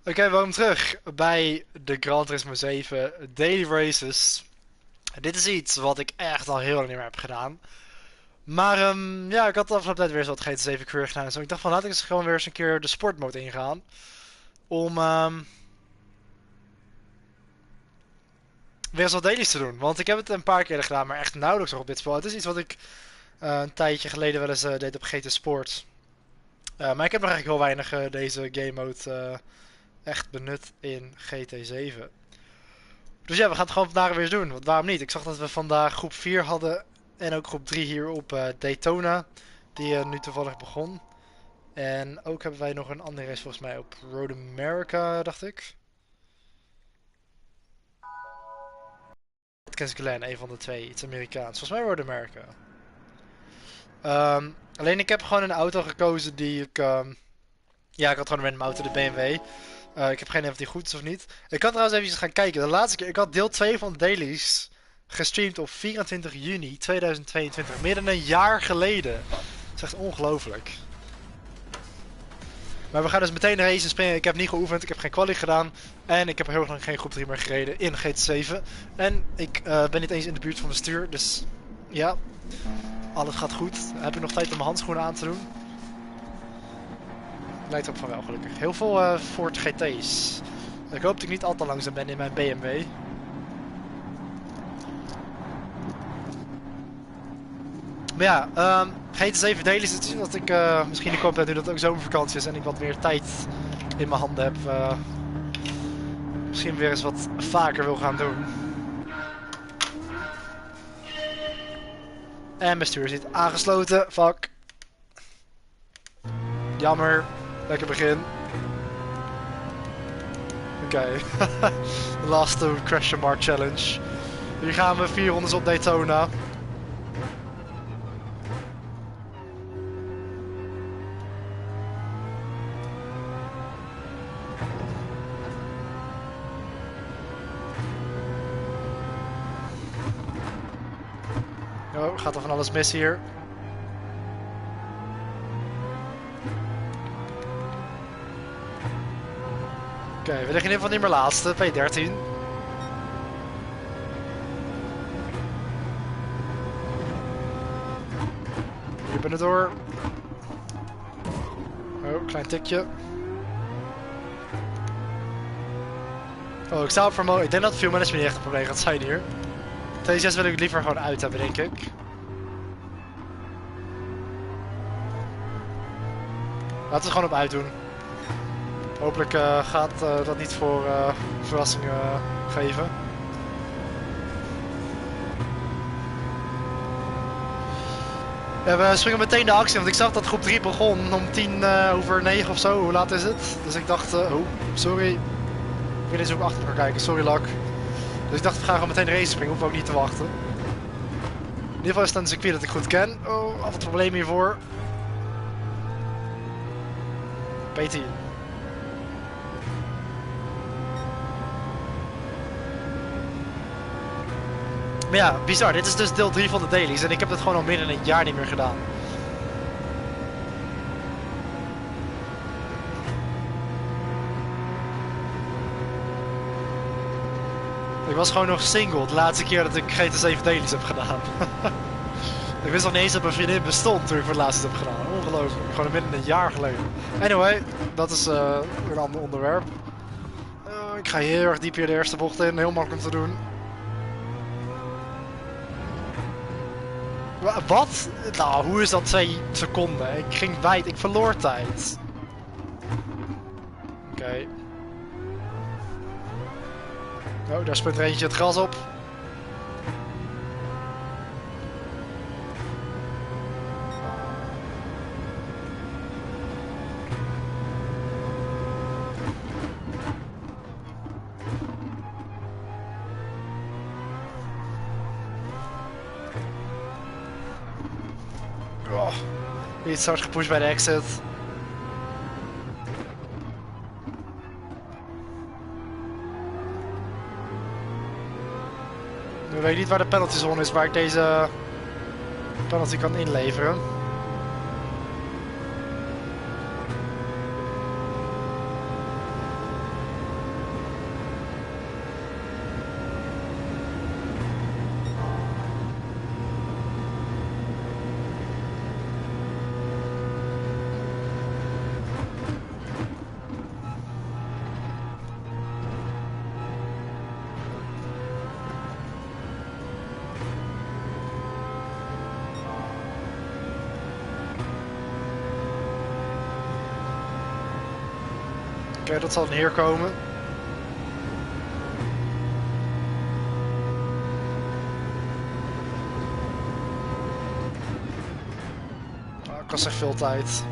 Oké, welkom terug bij de Gran Turismo 7 Daily Races. Dit is iets wat ik echt al heel lang niet meer heb gedaan. Maar ja, ik had de afgelopen tijd weer eens wat GT7 career gedaan. Dus ik dacht van laat ik eens gewoon weer eens een keer de sportmode ingaan. Om weer eens wat dailies te doen. Want ik heb het een paar keer gedaan, maar echt nauwelijks nog op dit spel. Het is iets wat ik een tijdje geleden wel eens deed op GT Sport. Maar ik heb nog eigenlijk heel weinig deze game mode echt benut in GT7. Dus ja, we gaan het gewoon vandaag weer eens doen. Want waarom niet? Ik zag dat we vandaag groep 4 hadden. En ook groep 3 hier op Daytona. Die nu toevallig begon. En ook hebben wij nog een andere race volgens mij op Road America, dacht ik. Watkins Glen, een van de twee. Iets Amerikaans. Volgens mij Road America. Alleen ik heb gewoon een auto gekozen die ik... ja, ik had gewoon een random auto, de BMW. Ik heb geen idee of die goed is of niet. Ik kan trouwens even gaan kijken. De laatste keer, ik had deel 2 van de dailies gestreamd op 24 juni 2022. Meer dan een jaar geleden. Dat is echt ongelooflijk. Maar we gaan dus meteen de race springen. Ik heb niet geoefend, ik heb geen quali gedaan. En ik heb heel erg lang geen groep 3 meer gereden in GT7. En ik ben niet eens in de buurt van mijn stuur. Dus ja, alles gaat goed. Heb ik nog tijd om mijn handschoenen aan te doen? Lijkt erop van wel, gelukkig. Heel veel Ford GT's. Ik hoop dat ik niet al te langzaam ben in mijn BMW. Maar ja, GT7 delen is het dat ik misschien de komende tijd nu dat het ook zomervakantie is en ik wat meer tijd in mijn handen heb. Misschien weer eens wat vaker wil gaan doen. En mijn stuur zit aangesloten. Fuck. Jammer. Lekker begin. Oké. The last to crash mark challenge. Hier gaan we 4 rondes op Daytona. Oh, gaat er van alles mis hier. Oké, we liggen in ieder geval niet meer laatste, P13. Hier ben ik door. Oh, klein tikje. Oh, ik sta op vermogen. Ik denk dat veel management niet echt een probleem gaat zijn hier. T6 wil ik liever gewoon uit hebben, denk ik. Laten we het gewoon op uit doen. Hopelijk gaat dat niet voor verrassingen geven. Ja, we springen meteen de actie, want ik zag dat groep 3 begon om 9:10 of zo. Hoe laat is het? Dus ik dacht, oh, sorry. Ik wil eens ook achter elkaar kijken, sorry Lak. Dus ik dacht, we gaan gewoon meteen de race springen, hoeven we ook niet te wachten. In ieder geval is het een circuit dat ik goed ken. Oh, af het probleem hiervoor. P10. Maar ja, bizar. Dit is dus deel 3 van de dailies en ik heb het gewoon al meer dan een jaar niet meer gedaan. Ik was gewoon nog single de laatste keer dat ik GT7 dailies heb gedaan. Ik wist nog niet eens dat mijn vriendin bestond toen ik voor het laatst heb gedaan. Ongelooflijk. Gewoon minder dan een jaar geleden. Anyway, dat is een ander onderwerp. Ik ga heel erg diep hier de eerste bocht in. Heel makkelijk om te doen. Wat? Nou, hoe is dat 2 seconden? Ik ging wijd. Ik verloor tijd. Oké. Oh, daar springt er eentje het gras op. Oh, iets hard gepusht bij de exit. Nu weet ik niet waar de penalty zone is waar ik deze penalty kan inleveren. Oké, dat zal dan hier komen. Oh, kost echt veel tijd.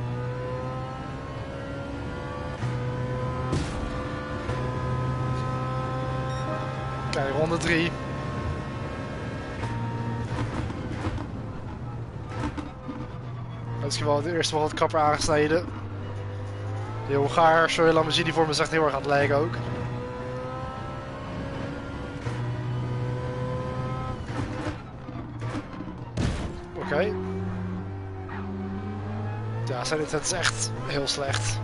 Oké, ronde 3. Dat is wel de eerste wel wat krapper aangesneden. De Hongaar, sorry, Lamborghini voor me is echt heel erg aan het lijken ook. Oké. Ja, het is echt heel slecht.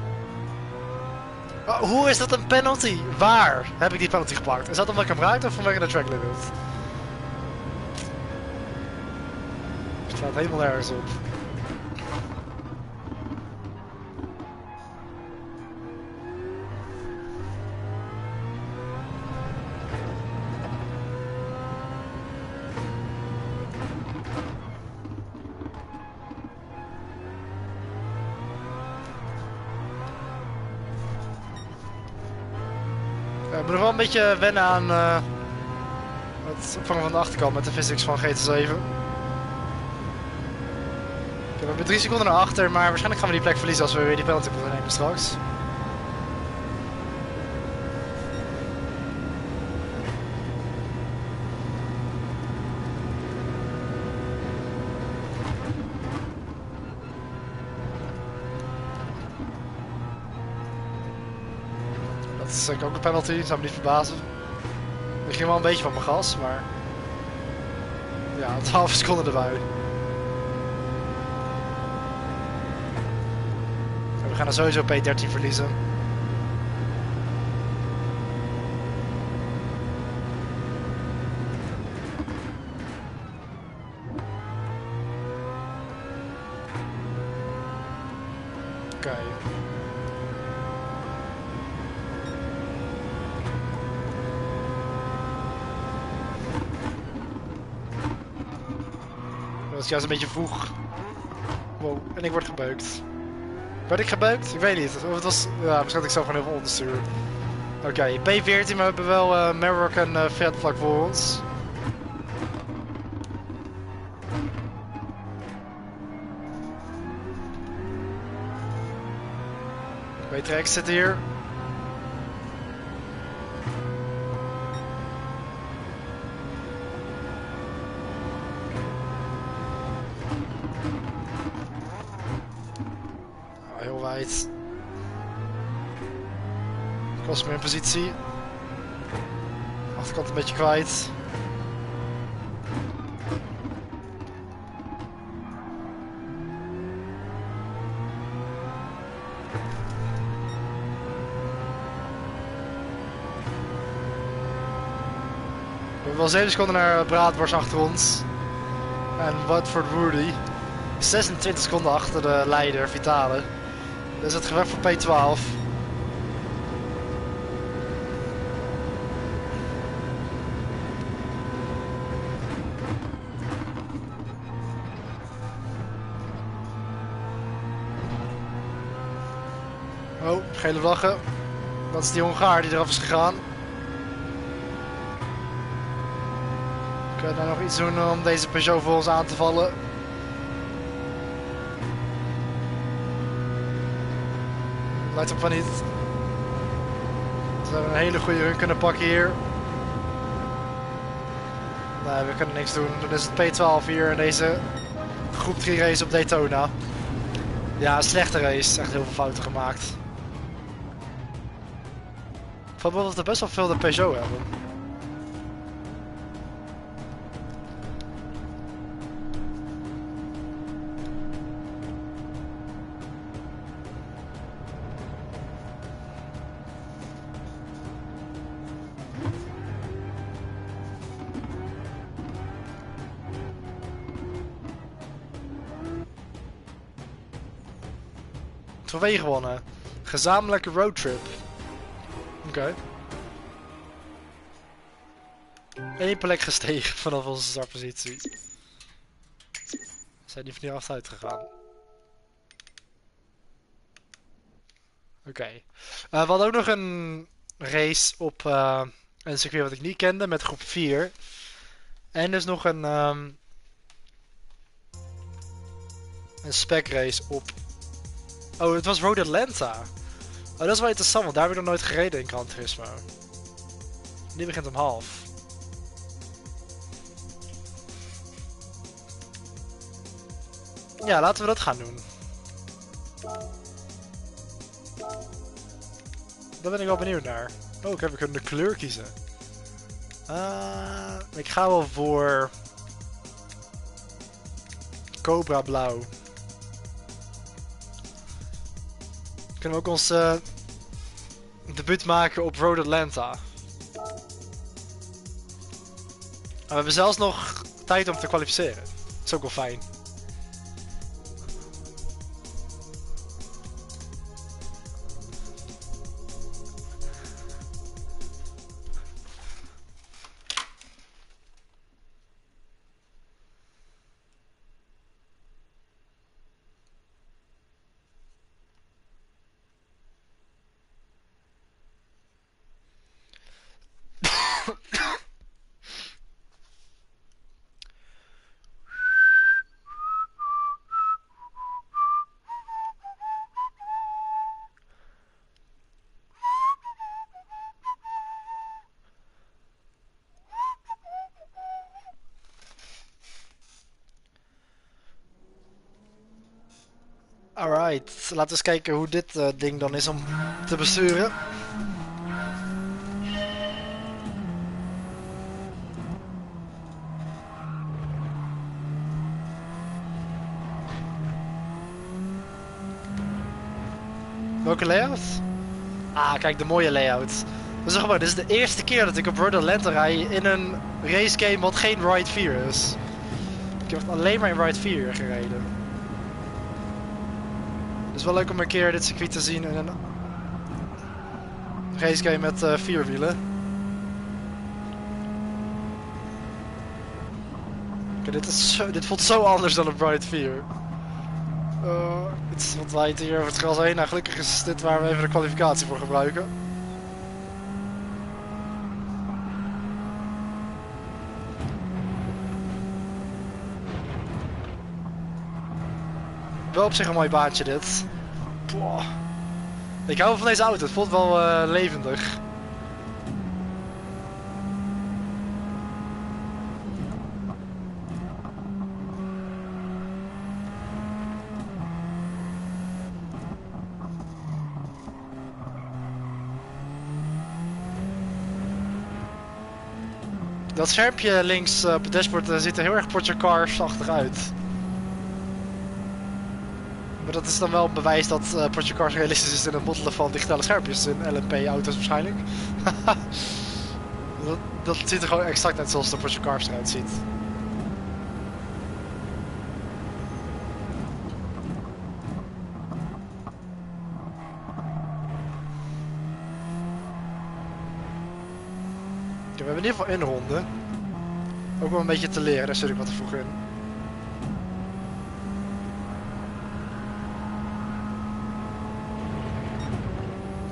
Oh, hoe is dat een penalty? Waar heb ik die penalty gepakt? Is dat omdat ik hem raakte of vanwege de track limit? Het staat helemaal nergens op. Ik moet nog wel een beetje wennen aan het opvangen van de achterkant met de physics van GT7. We hebben 3 seconden naar achter, maar waarschijnlijk gaan we die plek verliezen als we weer die penalty moeten nemen straks. Dat is denk ik ook een penalty, zou me niet verbazen. Ik ging wel een beetje van mijn gas, maar ja, 12 seconden erbij. We gaan er sowieso P13 verliezen. Oké. Dat is juist een beetje vroeg. Wow, en ik word gebeukt. Werd ik gebeukt? Ik weet niet. Of het was, ja, misschien had ik zelf gewoon heel veel onderstuur. Oké, P14, maar we hebben wel Merrock en Fiat vlak voor ons. W-Trax zit hier. Heel wijd. Kost me in positie. Achterkant een beetje kwijt. We hebben wel 7 seconden naar Braadworst achter ons. En Watford Rudy. 26 seconden achter de leider, Vitale. Dat is het gevecht voor P12. Oh, gele vlaggen. Dat is die Hongaar die eraf is gegaan. Kunnen we daar nog iets doen om deze Peugeot voor ons aan te vallen? Lijkt op van niet. We hebben een hele goede run kunnen pakken hier. Nee, we kunnen niks doen. Dan is het P12 hier in deze groep 3 race op Daytona. Ja, een slechte race. Echt heel veel fouten gemaakt. Van dat we best wel veel de Peugeot hebben. Trofee gewonnen. Gezamenlijke roadtrip. Oké. 1 plek gestegen vanaf onze startpositie. Zijn die van hier achteruit gegaan? Oké. We hadden ook nog een race op een circuit wat ik niet kende met groep 4. En dus nog een spec race op... Oh, het was Road Atlanta. Oh, dat is wel interessant, want daar heb ik nog nooit gereden in Gran Turismo. Die begint om 12:30. Ja, laten we dat gaan doen. Daar ben ik wel benieuwd naar. Oh, ik heb een kleur kiezen. Ik ga wel voor... Cobra blauw. Kunnen we ook ons debuut maken op Road Atlanta. En we hebben zelfs nog tijd om te kwalificeren. Dat is ook wel fijn. Alright, laten we eens kijken hoe dit ding dan is om te besturen. Welke layout? Ah, kijk, de mooie layout. Dus gewoon, dit is de eerste keer dat ik op Road Atlanta rij in een racegame wat geen Ride 4 is. Ik heb alleen maar in Ride 4 gereden. Het is wel leuk om een keer dit circuit te zien in een racegame met 4 wielen. Kijk, dit voelt zo anders dan op Ride 4. Het waait hier over het gras heen. Nou, gelukkig is dit waar we even de kwalificatie voor gebruiken. Wel op zich een mooi baantje dit. Boah. Ik hou van deze auto, het voelt wel levendig. Dat schermpje links op het dashboard ziet er heel erg Porsche Cars-achtig uit. Maar dat is dan wel een bewijs dat Porsche Cars realistisch is in het moddelen van digitale schermpjes in LMP-auto's waarschijnlijk. dat ziet er gewoon exact uit zoals de Porsche Cars eruit ziet. We hebben in ieder geval een ronde. Ook wel een beetje te leren, daar zit ik wat te vroeg in.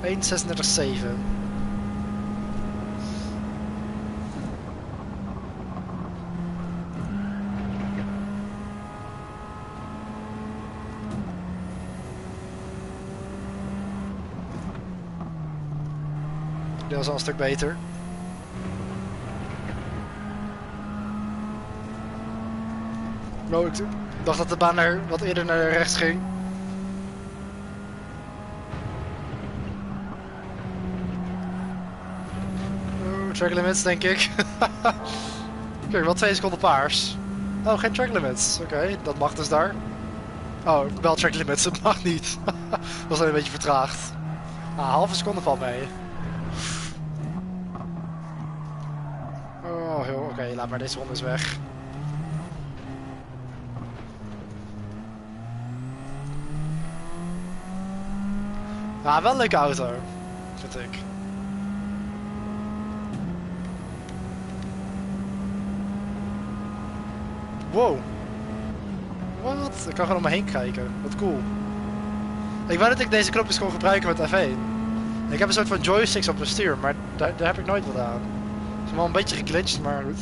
(1:36.7). Dat is al een stuk beter. Oh, ik dacht dat de baan wat eerder naar rechts ging. Oh, track limits denk ik. Kijk, wel 2 seconden paars. Oh, geen track limits. Oké, dat mag dus daar. Oh, wel track limits, het mag niet. Dat was een beetje vertraagd. Ah, halve seconde valt mee. Oh, oké, laat maar, deze ronde is weg. Ja, wel een leuke auto, vind ik. Wow. Wat? Ik kan gewoon om me heen kijken. Wat cool. Ik wou dat ik deze knopjes kon gebruiken met F1. Ik heb een soort van joysticks op mijn stuur, maar daar heb ik nooit wat aan. Het is wel een beetje geglitcht, maar goed.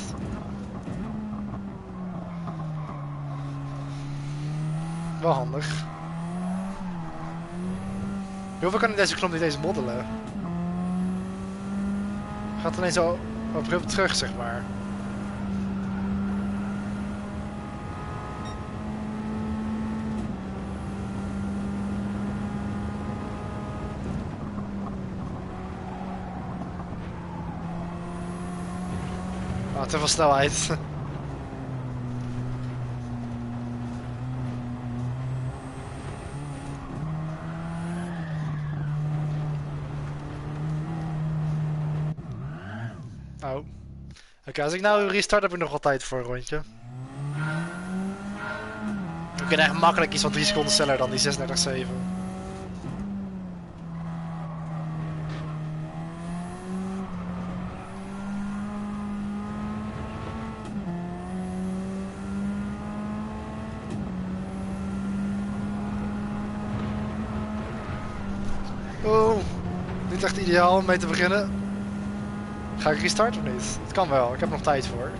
Wel handig. Hoeveel kan ik deze knop niet eens moddelen? Gaat ineens zo abrupt terug, zeg maar. Ah, te veel snelheid. Oh. Oké, als ik nou restart heb ik nog wel tijd voor een rondje. We kunnen echt makkelijk iets van 3 seconden sneller dan die 36,7. Oh, niet echt ideaal om mee te beginnen. Ga ik restarten of niet? Het kan wel, ik heb nog tijd voor.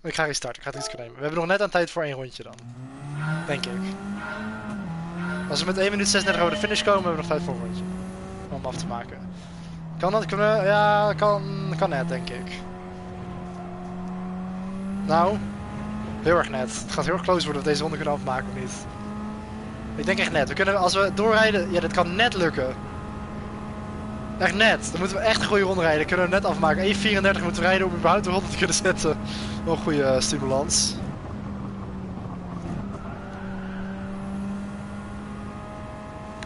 Ik ga restarten, ik ga het risico nemen. We hebben nog net aan tijd voor één rondje dan. Denk ik. Als we met 1 minuut 36 over de finish komen, hebben we nog tijd voor een rondje. Om hem af te maken. Kan dat? Ja, kan net, denk ik. Nou, heel erg net. Het gaat heel erg close worden of we deze ronde kunnen afmaken of niet. Ik denk echt net. We kunnen, als we doorrijden, ja, dat kan net lukken. Echt net. Dan moeten we echt een goede ronde rijden. Kunnen we net afmaken. 1:34 moeten we rijden om überhaupt de ronde te kunnen zetten. Wel een goede stimulans.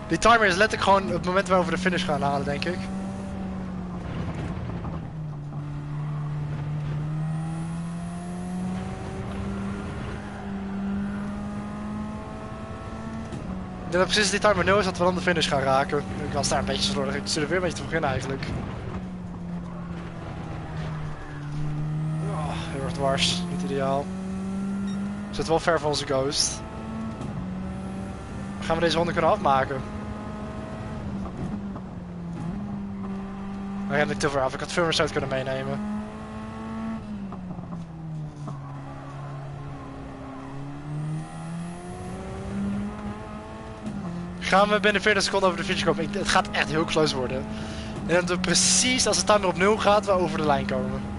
Die timer is letterlijk gewoon het moment waar we de finish gaan halen, denk ik. Ik denk dat precies die timer 0 is dat we dan de finish gaan raken. Ik was daar een beetje slordig. Ik zit er weer een beetje te beginnen eigenlijk. Oh, heel erg dwars. Niet ideaal. We zitten wel ver van onze ghost. Gaan we deze ronde kunnen afmaken? Maar heb ik te ver af. Ik had veel meer zout kunnen meenemen. Gaan we binnen 40 seconden over de finish komen? Het gaat echt heel close worden. En dat we precies als de timer op 0 gaat, we over de lijn komen.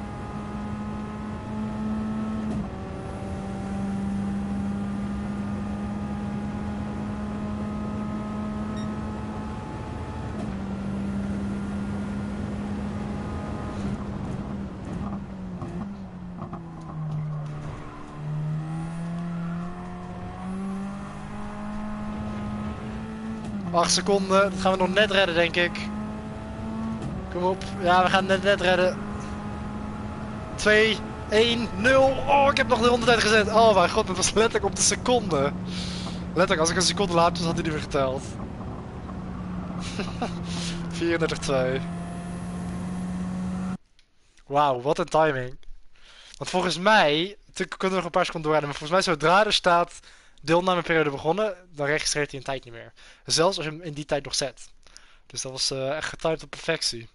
Acht seconden, dat gaan we nog net redden, denk ik. Kom op, ja, we gaan het net redden. 2, 1, 0. Oh, ik heb nog de rondetijd gezet. Oh mijn god, dat was letterlijk op de seconde. Letterlijk, als ik een seconde later was, had hij niet meer geteld. 34-2. Wauw, wat een timing. Want volgens mij, natuurlijk kunnen we nog een paar seconden doorrijden, maar volgens mij zodra er staat deelnameperiode begonnen, dan registreert hij een tijd niet meer. Zelfs als je hem in die tijd nog zet. Dus dat was echt getimed op perfectie.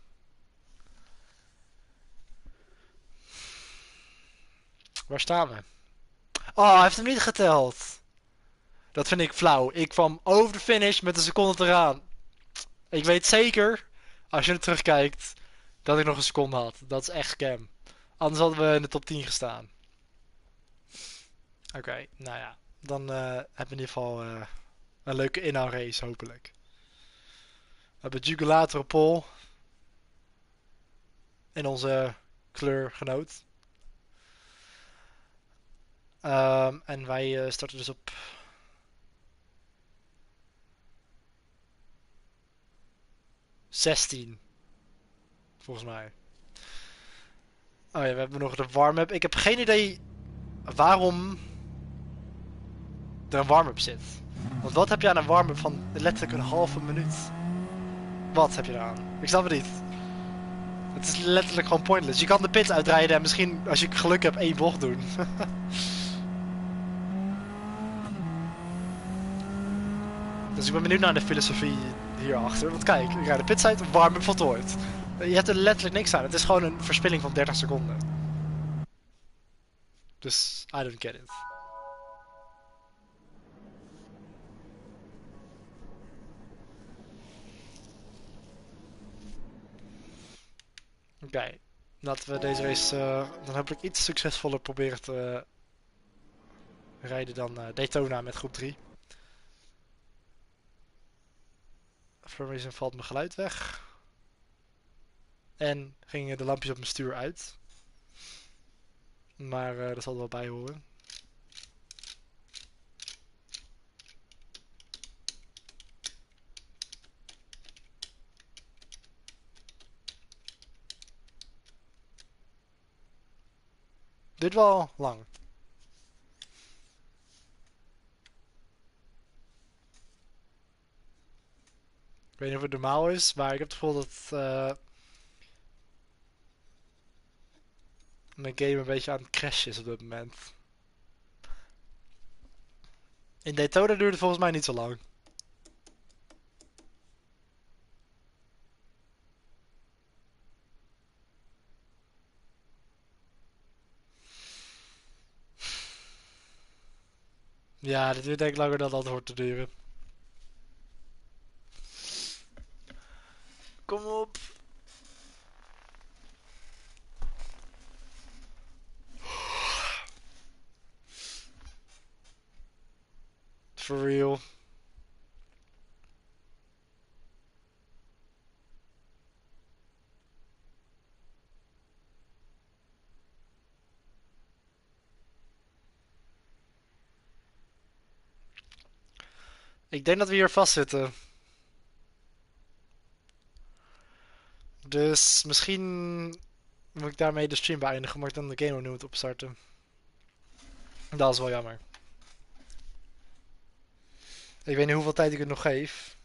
Waar staan we? Oh, hij heeft hem niet geteld. Dat vind ik flauw. Ik kwam over de finish met een seconde eraan. Ik weet zeker, als je er terugkijkt, dat ik nog een seconde had. Dat is echt scam. Anders hadden we in de top 10 gestaan. Oké, nou ja. Dan hebben we in ieder geval een leuke inhaalrace, hopelijk. We hebben Jugulator op pole. In onze kleurgenoot. En wij starten dus op 16. Volgens mij. Oh ja, we hebben nog de warm-up. Ik heb geen idee waarom er een warm-up zit. Want wat heb je aan een warm-up van letterlijk een halve minuut? Wat heb je eraan? Ik snap het niet. Het is letterlijk gewoon pointless. Je kan de pit uitrijden en misschien, als je geluk hebt, 1 bocht doen. Dus ik ben benieuwd naar de filosofie hierachter. Want kijk, ik rijd de pits uit, warm en voltooid. Je hebt er letterlijk niks aan. Het is gewoon een verspilling van 30 seconden. Dus, I don't get it. Oké, laten we deze race dan hopelijk iets succesvoller proberen te rijden dan Daytona met groep 3. Voor reason valt mijn geluid weg. En gingen de lampjes op mijn stuur uit. Maar dat zal er wel bij horen. Dit wel lang. Ik weet niet of het normaal is, maar ik heb het gevoel dat mijn game een beetje aan het crashen is op dit moment. In Daytona duurde het volgens mij niet zo lang. Ja, dit duurt denk ik langer dan dat hoort te duren. Kom op. For real. Ik denk dat we hier vastzitten. Dus misschien moet ik daarmee de stream beëindigen, maar ik dan de game opnieuw moet opstarten. Dat is wel jammer. Ik weet niet hoeveel tijd ik het nog geef.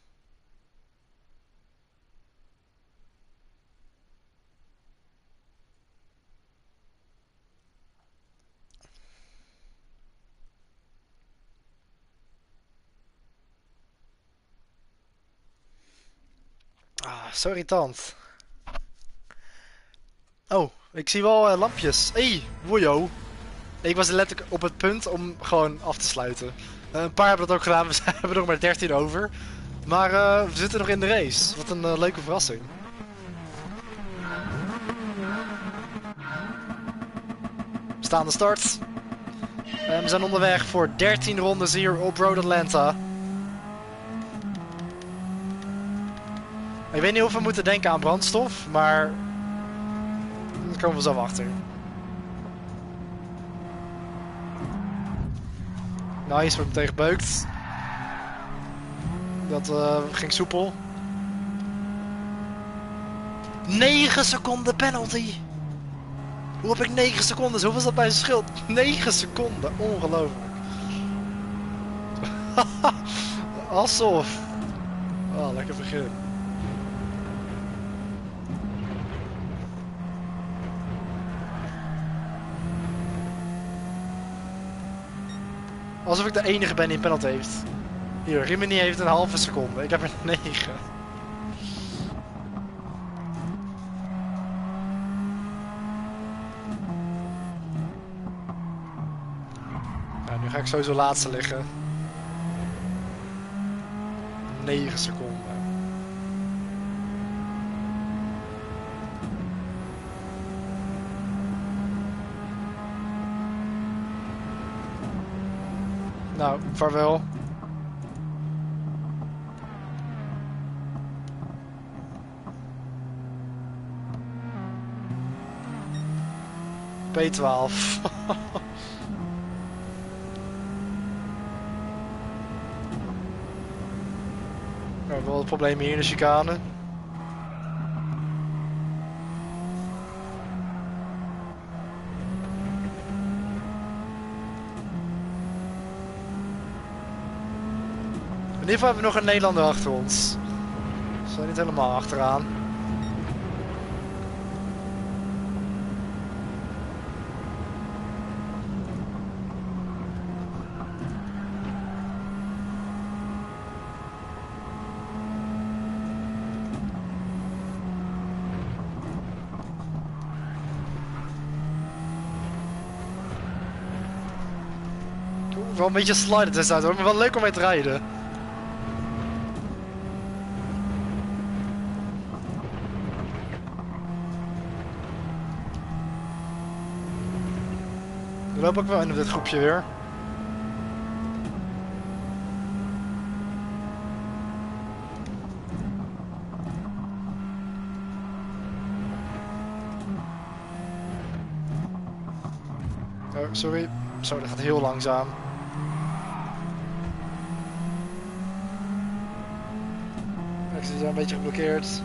Ah, zo irritant. Oh, ik zie wel lampjes. Hey, wojo. Ik was letterlijk op het punt om gewoon af te sluiten. Een paar hebben dat ook gedaan, we hebben er nog maar 13 over. Maar we zitten nog in de race. Wat een leuke verrassing. We staan aan de start. We zijn onderweg voor 13 rondes hier op Road Atlanta. Ik weet niet of we moeten denken aan brandstof, maar daar komen we zo achter. Nice, wordt meteen gebeukt. Dat ging soepel. 9 seconden penalty! Hoe heb ik 9 seconden? Hoeveel is dat bij zijn schild? 9 seconden, ongelooflijk. Alsof. Oh, lekker begin. Alsof ik de enige ben die een penalty heeft. Hier, Rimini heeft een halve seconde. Ik heb er 9. Nou, nu ga ik sowieso laatste liggen. 9 seconden. Nou, vaarwel. P12. We hebben wel problemen hier in de chicane. In ieder geval hebben we nog een Nederlander achter ons. Ze zijn niet helemaal achteraan. Wel een beetje sliden tussenuit hoor, maar wel leuk om mee te rijden. Er loop ook wel in op dit groepje weer. Oh, sorry. Zo, dat gaat heel langzaam. Ik zie een beetje geblokkeerd.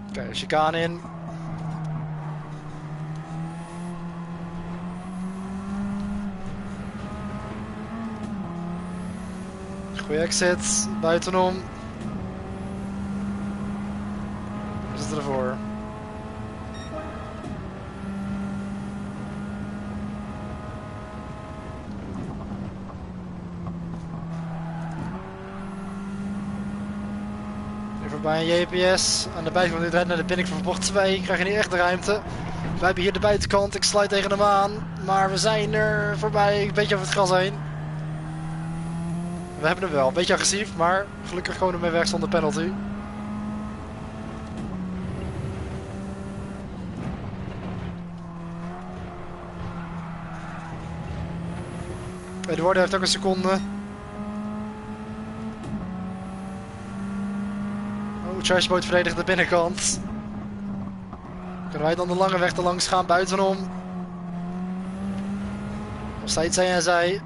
Oké, chicane in. Goeie exit, buitenom. We zitten ervoor. Even bij een JPS. Aan de buitenkant nu rijdt naar de binnenkant van bocht 2. Krijg je niet echt de ruimte. We hebben hier de buitenkant. Ik sluit tegen hem aan. Maar we zijn er voorbij. Een beetje over het gras heen. We hebben hem wel. Een beetje agressief, maar gelukkig gewoon ermee weg zonder penalty. Eduardo heeft ook een seconde. Oh, Trashboat verdedigt de binnenkant. Kunnen wij dan de lange weg er langs gaan buitenom? Nog steeds zij en zij.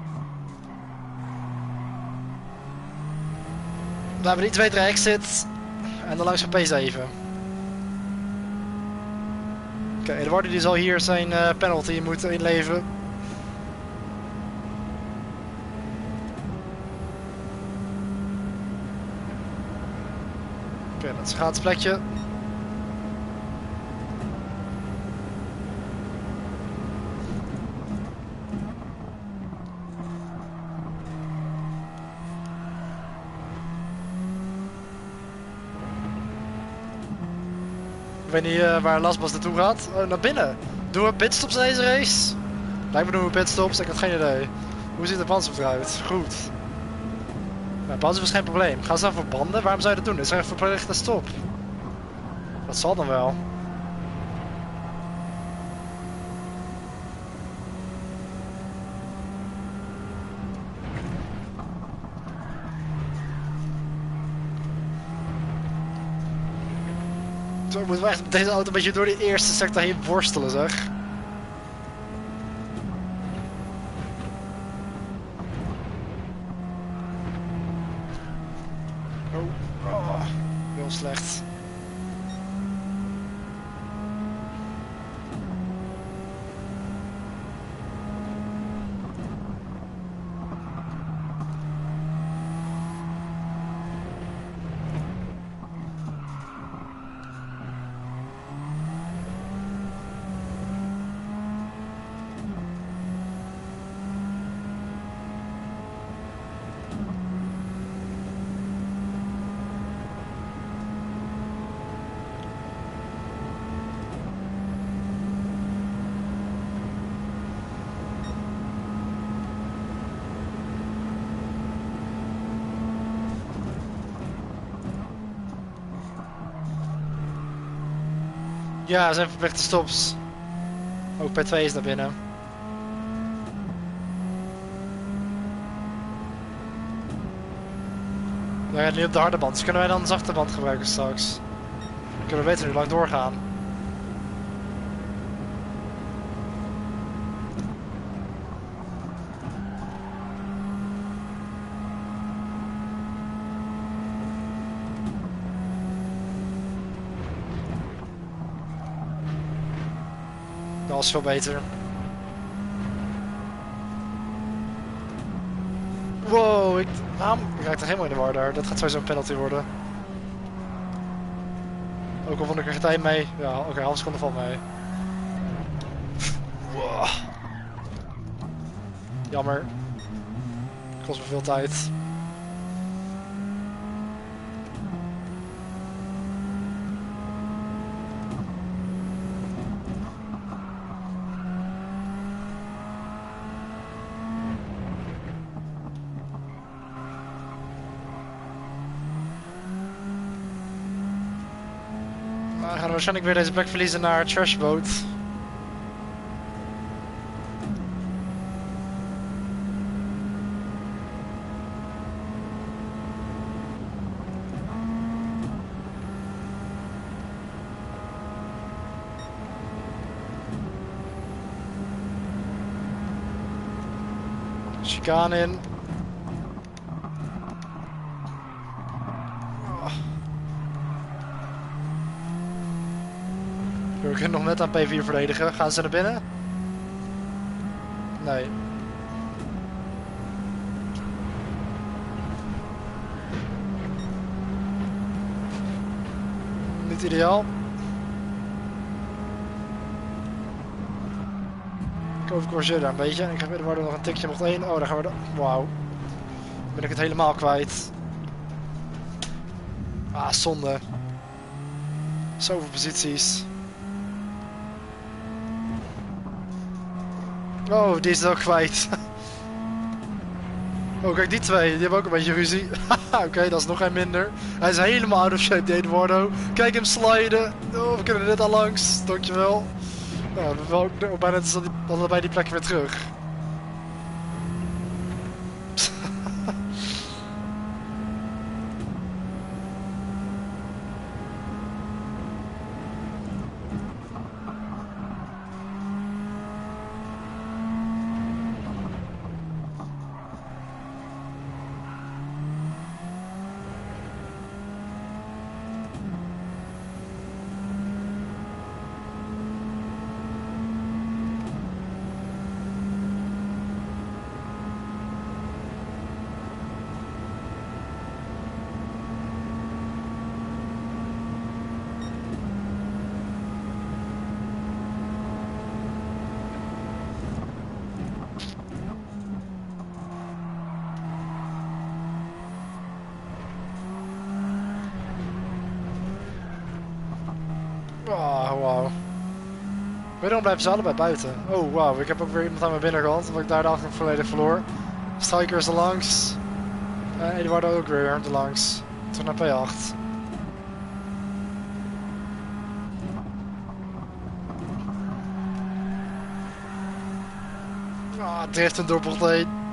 We hebben die tweede exit. En dan langs van P7. Oké, Eduardo die zal hier zijn penalty moeten inleveren. Oké, dat is een gratis plekje. Ik weet niet waar Lasbas naartoe gaat. Oh, naar binnen. Doen we pitstops deze race? Lijkt me doen we pitstops, ik had geen idee. Hoe ziet de brandstof eruit? Goed. Maar brandstof is geen probleem. Gaan ze dan voor banden? Waarom zou je dat doen? Dit is een verplichte stop. Dat zal dan wel. Zo moeten we echt met deze auto een beetje door die eerste sector heen worstelen, zeg. Oh, heel slecht. Ja, er zijn verplichte stops. Ook P2 is naar binnen. We rijden nu op de harde band, dus kunnen wij dan de zachte band gebruiken straks. Dan kunnen we beter nu lang doorgaan. Dat was veel beter. Wow, ik raakte helemaal in de war daar. Dat gaat sowieso een penalty worden. Ook al vond ik er geen tijd mee. Ja, oké, half seconde valt mee. Wow. Jammer. Kost me veel tijd. We gaan waarschijnlijk weer deze plek verliezen naar Trashboat. Chicane in. We kunnen nog net aan P4 verdedigen. Gaan ze naar binnen? Nee. Niet ideaal. Ik overcorrigeer daar een beetje. En ik ga weer worden nog een tikje nog 1. Oh, daar gaan we. Wauw. Dan ben ik het helemaal kwijt. Ah, zonde. Zoveel posities. Oh, die is het ook kwijt. Oh, kijk, die twee, die hebben ook een beetje ruzie. Oké, dat is nog een minder. Hij is helemaal out of shape, die Eduardo. Kijk hem sliden. Oh, we kunnen er net al langs. Dankjewel. Nou, we wel ook bijna bij die plek weer terug. Oh, wauw. Wederom blijven ze allebei buiten. Oh, wauw. Ik heb ook weer iemand aan mijn binnenkant, omdat ik daar de achterkant volledig verloor. Striker is er langs. Eduardo ook weer er langs. Terug naar P8. Ah, drift een doorbocht heen.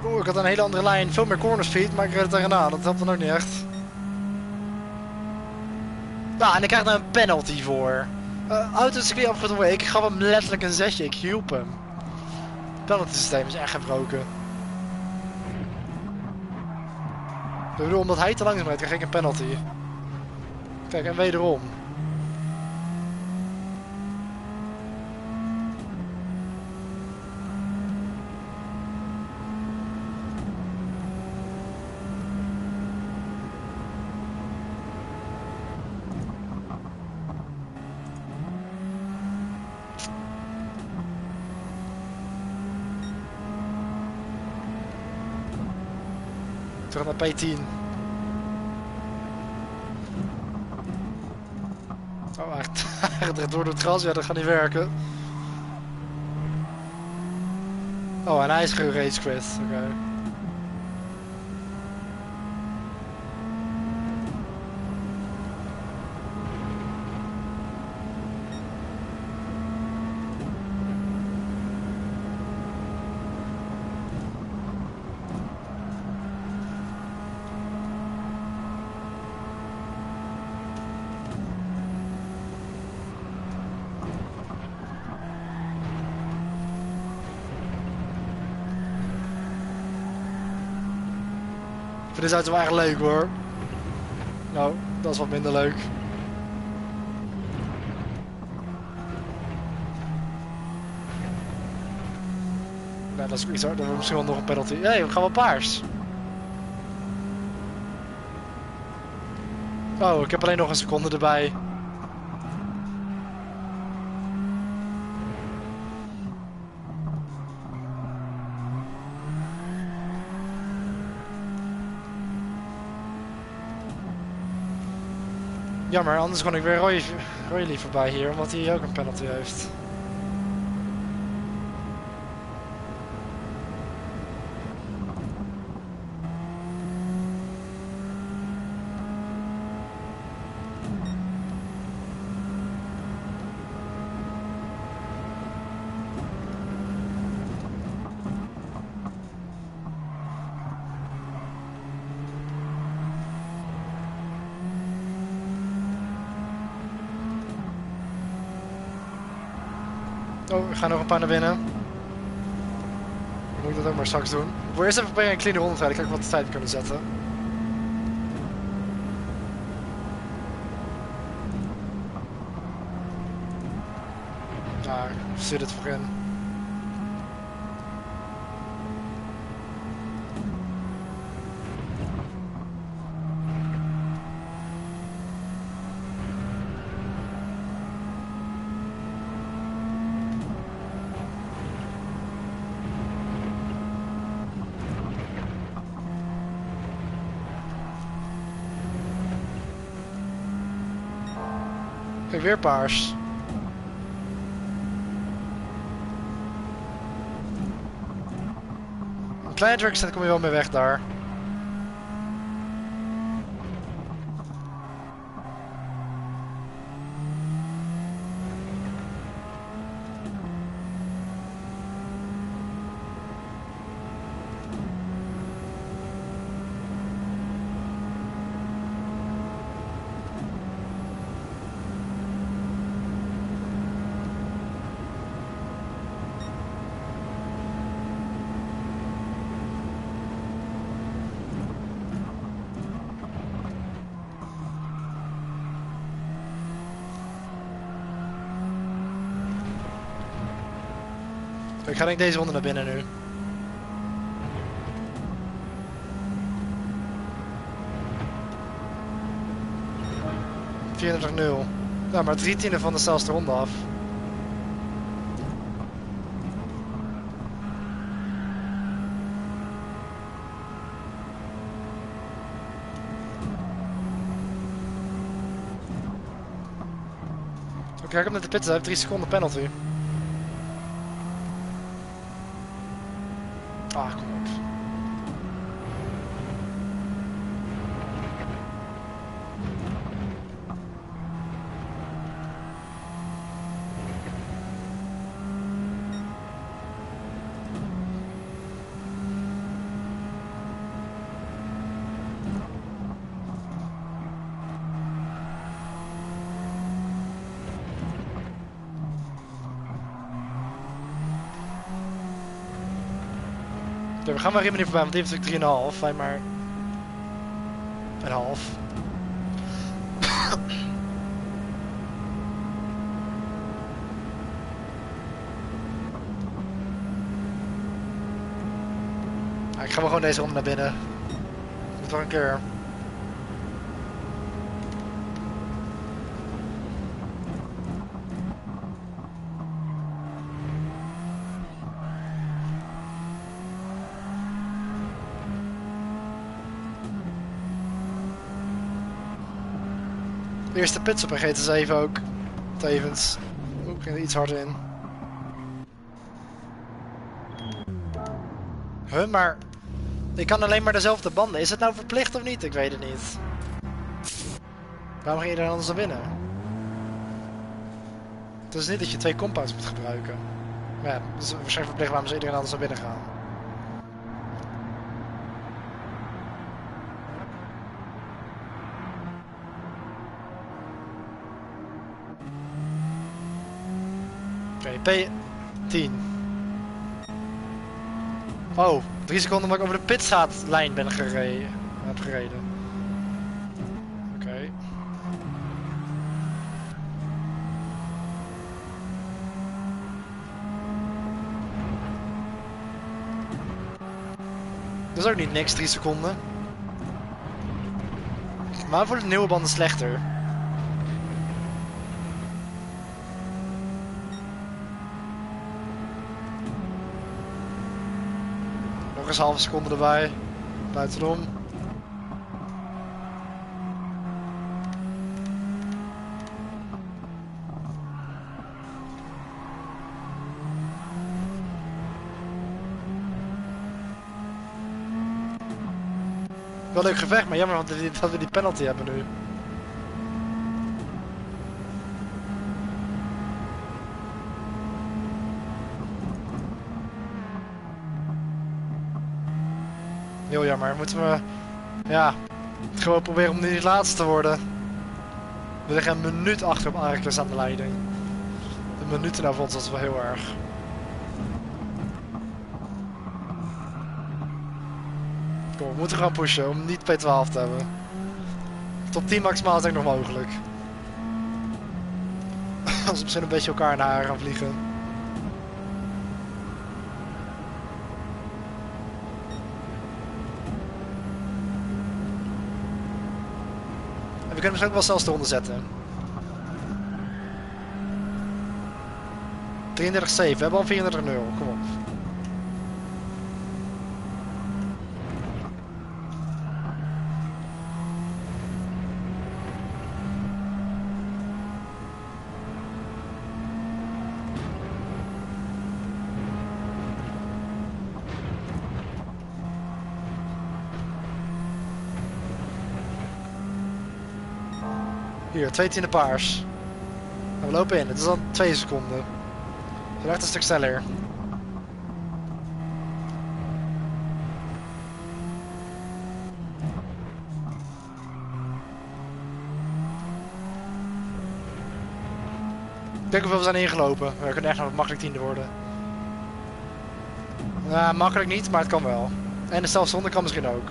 Oeh, ik had een hele andere lijn, veel meer corner speed, maar ik reed het tegenaan. Dat helpt dan ook niet echt. Nou, en ik krijg daar een penalty voor. Autocircuit afgedwongen, ik gaf hem letterlijk een zesje, ik hielp hem. Het penalty systeem is echt gebroken. Ik bedoel, omdat hij te langzaam rijdt, krijg ik een penalty. Kijk, en wederom. Terug naar P10. Oh, echt. Door het gras, ja, dat gaat niet werken. Oh, en hij is gerage quit. Oké. vind deze auto wel echt leuk hoor. Nou, dat is wat minder leuk. Nou, dat is iets hoor. Dan wordt misschien wel nog een penalty. Nee, we gaan wel paars. Oh, ik heb alleen nog een seconde erbij. Jammer, anders kon ik weer Roy voorbij hier, omdat hij ook een penalty heeft. Oh, we gaan nog een paar naar binnen. Dan moet ik dat ook maar straks doen. Ik wil eerst even bij een clean ronde rijden. Kijk wat de tijd kunnen zetten. Nou, ik stuur dit voor in. Kijk, weer paars. Een kleine drugset kom je wel mee weg daar. Ik ga denk deze ronde naar binnen nu. ...34-0. Ja, maar 3/10 van de snelste ronde af. Oké, ik heb net de pits uit, 3 seconden penalty. Ah, kom op. Ja, we gaan maar Riemen niet voorbij, want die heeft natuurlijk 3,5. Wij maar... een half. Ja, ik ga wel gewoon deze ronde naar binnen. Moet toch een keer. De eerste pits op een GT7 ook. Tevens. Oeh, ik ging er iets harder in. Maar... ik kan alleen maar dezelfde banden. Is het nou verplicht of niet? Ik weet het niet. Waarom ging iedereen anders naar binnen? Het is niet dat je 2 compounds moet gebruiken. Maar ja, het is waarschijnlijk verplicht waarom ze iedereen anders naar binnen gaan. Oké, P10. Oh, 3 seconden omdat ik over de pitstraatlijn ben gereden. heb gereden. Oké. Dat is ook niet niks, 3 seconden. Maar voor de nieuwe banden slechter. Nog eens halve seconde erbij. Buitenom. Wel leuk gevecht, maar jammer dat we die penalty hebben nu. Heel jammer. Moeten we ja, gewoon proberen om niet laatste te worden. We liggen een minuut achter op Avermedia aan de leiding. De minuten nou vond dat wel heel erg. Kom, we moeten gewoon pushen om niet P12 te hebben. Top 10 maximaal is denk ik nog mogelijk. Als we misschien een beetje elkaar in de haren gaan vliegen. En we kunnen misschien ook wel zelfs de ronde zetten. 33-7, we hebben al 34-0, kom op. Hier, 2/10 paars. En we lopen in, het is al 2 seconden. We zijn echt een stuk sneller. Ik denk hoeveel we zijn ingelopen. We kunnen echt nog makkelijk 10e worden. Ja, makkelijk niet, maar het kan wel. En de zelfzonde kan misschien ook.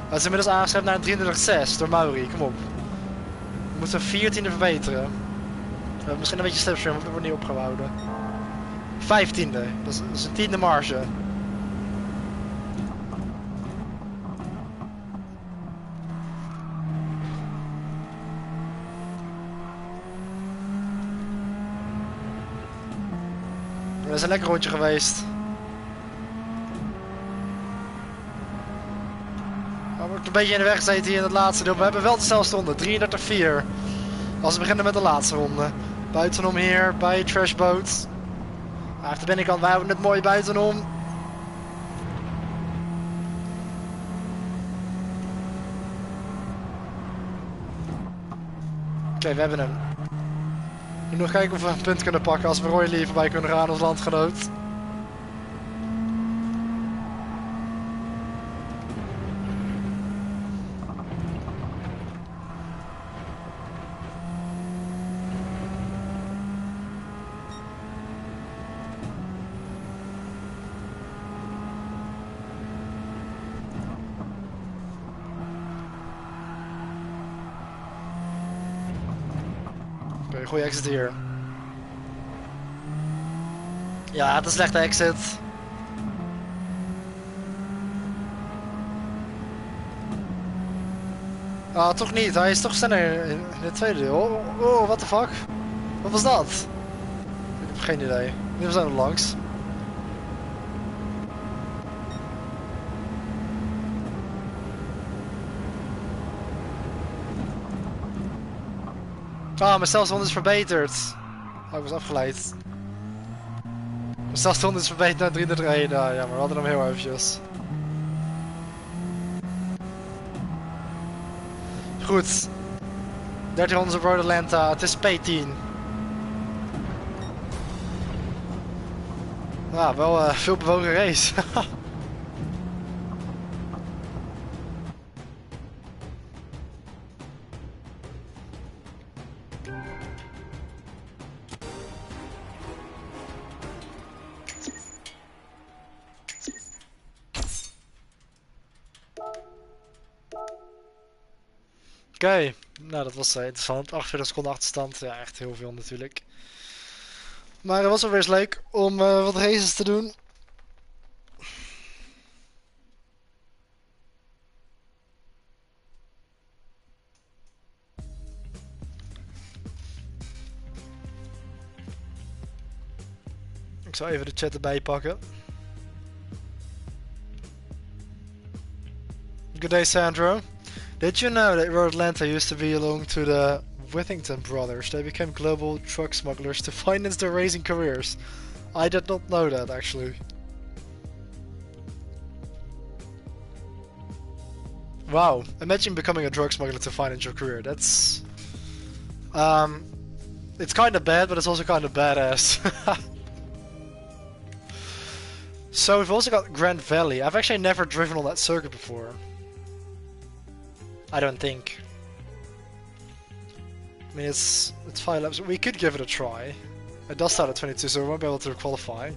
Het is inmiddels aangeschreven naar een 33-6 door Mauri, kom op. We moeten 14e verbeteren. We hebben misschien een beetje slipstream, want we worden niet opgehouden. 15e, dat is een 10e marge. Dat is een lekker rondje geweest. We wordt een beetje in de weg gezeten hier in het laatste deel. We hebben wel de snelste ronde, 33-4. Als we beginnen met de laatste ronde. Buitenom hier, bij Trashboat. Hij heeft de binnenkant, wij houden het mooi buitenom. Oké, we hebben hem. Nu nog kijken of we een punt kunnen pakken als we Roy Lee voorbij kunnen gaan als landgenoot. Goeie exit hier. Ja, het is een slechte exit. Ah, toch niet. Hij is toch sneller in het tweede deel. Oh, what the fuck? Wat was dat? Ik heb geen idee. Nu zijn we langs. Ah, mijn snelste is verbeterd. Oh, ik was afgeleid. Mijn snelste is verbeterd naar 33-1. Nou ja, maar we hadden hem heel eventjes. Goed. 13 rondes op Road Atlanta. Het is P10. Nou, wel veel bewogen race. Oké, nou dat was interessant. 48 seconden achterstand, ja echt heel veel natuurlijk. Maar het was wel weer eens leuk om wat races te doen. Ik zal even de chat erbij pakken. Good day, Sandro. Did you know that Road Atlanta used to belong to the Withington brothers? They became global truck smugglers to finance their racing careers. I did not know that, actually. Wow, imagine becoming a drug smuggler to finance your career. That's... it's kind of bad, but it's also kind of badass. So we've also got Grand Valley. I've actually never driven on that circuit before. I don't think. I mean, it's 5 laps. We could give it a try. It does start at 22, so we won't be able to qualify.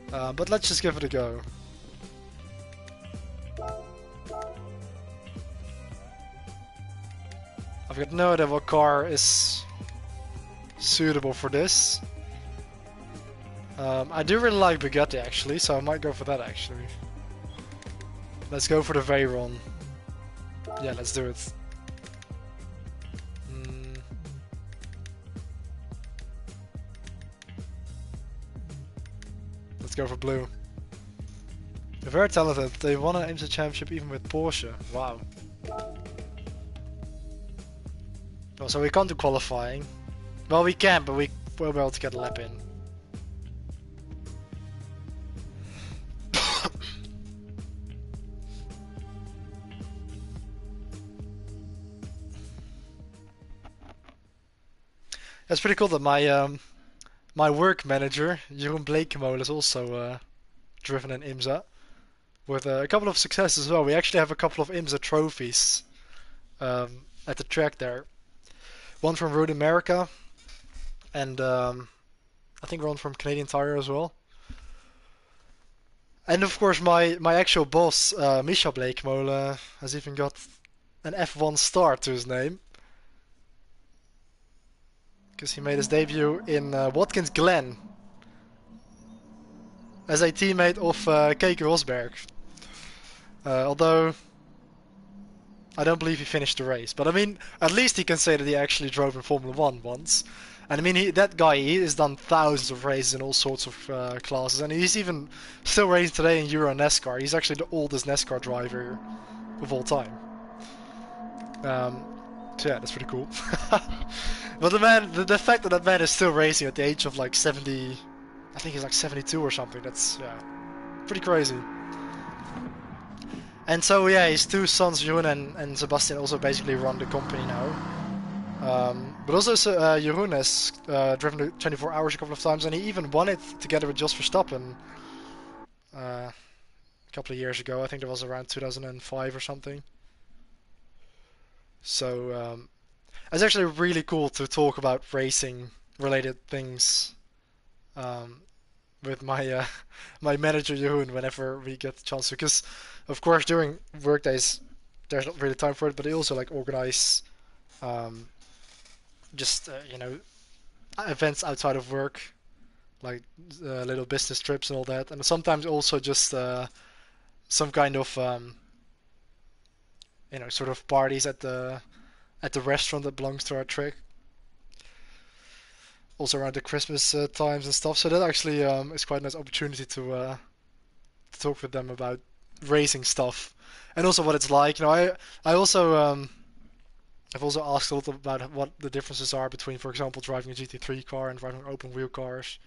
But let's just give it a go. I've got no idea what car is suitable for this. I do really like Bugatti actually, so I might go for that actually. Let's go for the Veyron. Yeah, let's do it. Let's go for blue. They're very talented. They won an IMSA championship even with Porsche. Wow. Oh, so we can't do qualifying. Well, we can, but we will be able to get a lap in. It's pretty cool that my work manager, Jeroen Blekemolen, is also driven in IMSA. With a couple of successes as well. We actually have a couple of IMSA trophies at the track there. One from Road America, and I think one from Canadian Tire as well. And of course my actual boss, Micha Blekemolen, has even got an F1 star to his name. Because he made his debut in Watkins Glen as a teammate of Keke Rosberg. Although I don't believe he finished the race, but I mean, at least he can say that he actually drove in Formula 1 once. And I mean, that guy, he has done thousands of races in all sorts of classes, and he's even still racing today in Euro NASCAR. He's actually the oldest NASCAR driver of all time. So yeah, that's pretty cool. But the man, the fact that man is still racing at the age of like 70, I think he's like 72 or something, that's, yeah, pretty crazy. And so yeah, his two sons, Jeroen and Sebastian, also basically run the company now. But also Jeroen has driven the 24 hours a couple of times, and he even won it together with Jos Verstappen a couple of years ago. I think that was around 2005 or something. So it's actually really cool to talk about racing related things with my my manager Jeroen whenever we get the chance to, because of course during work days there's not really time for it, but they also like organize just you know, events outside of work, like little business trips and all that, and sometimes also just some kind of you know, sort of parties at the restaurant that belongs to our track. Also around the Christmas times and stuff. So that actually is quite a nice opportunity to talk with them about racing stuff and also what it's like. You know, I also I've also asked a lot about what the differences are between, for example, driving a GT3 car and driving open wheel cars,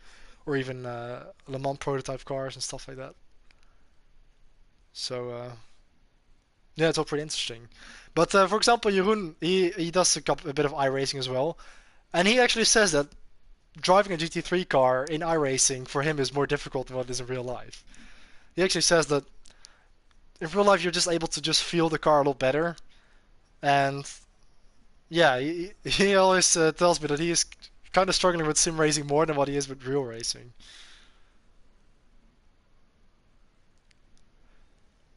or even Le Mans prototype cars and stuff like that. So yeah, it's all pretty interesting. But for example, Jeroen, he does a bit of iRacing as well, and he actually says that driving a GT3 car in iRacing for him is more difficult than what it is in real life. He actually says that in real life you're just able to just feel the car a lot better, and yeah, he always tells me that he is kind of struggling with sim racing more than what he is with real racing.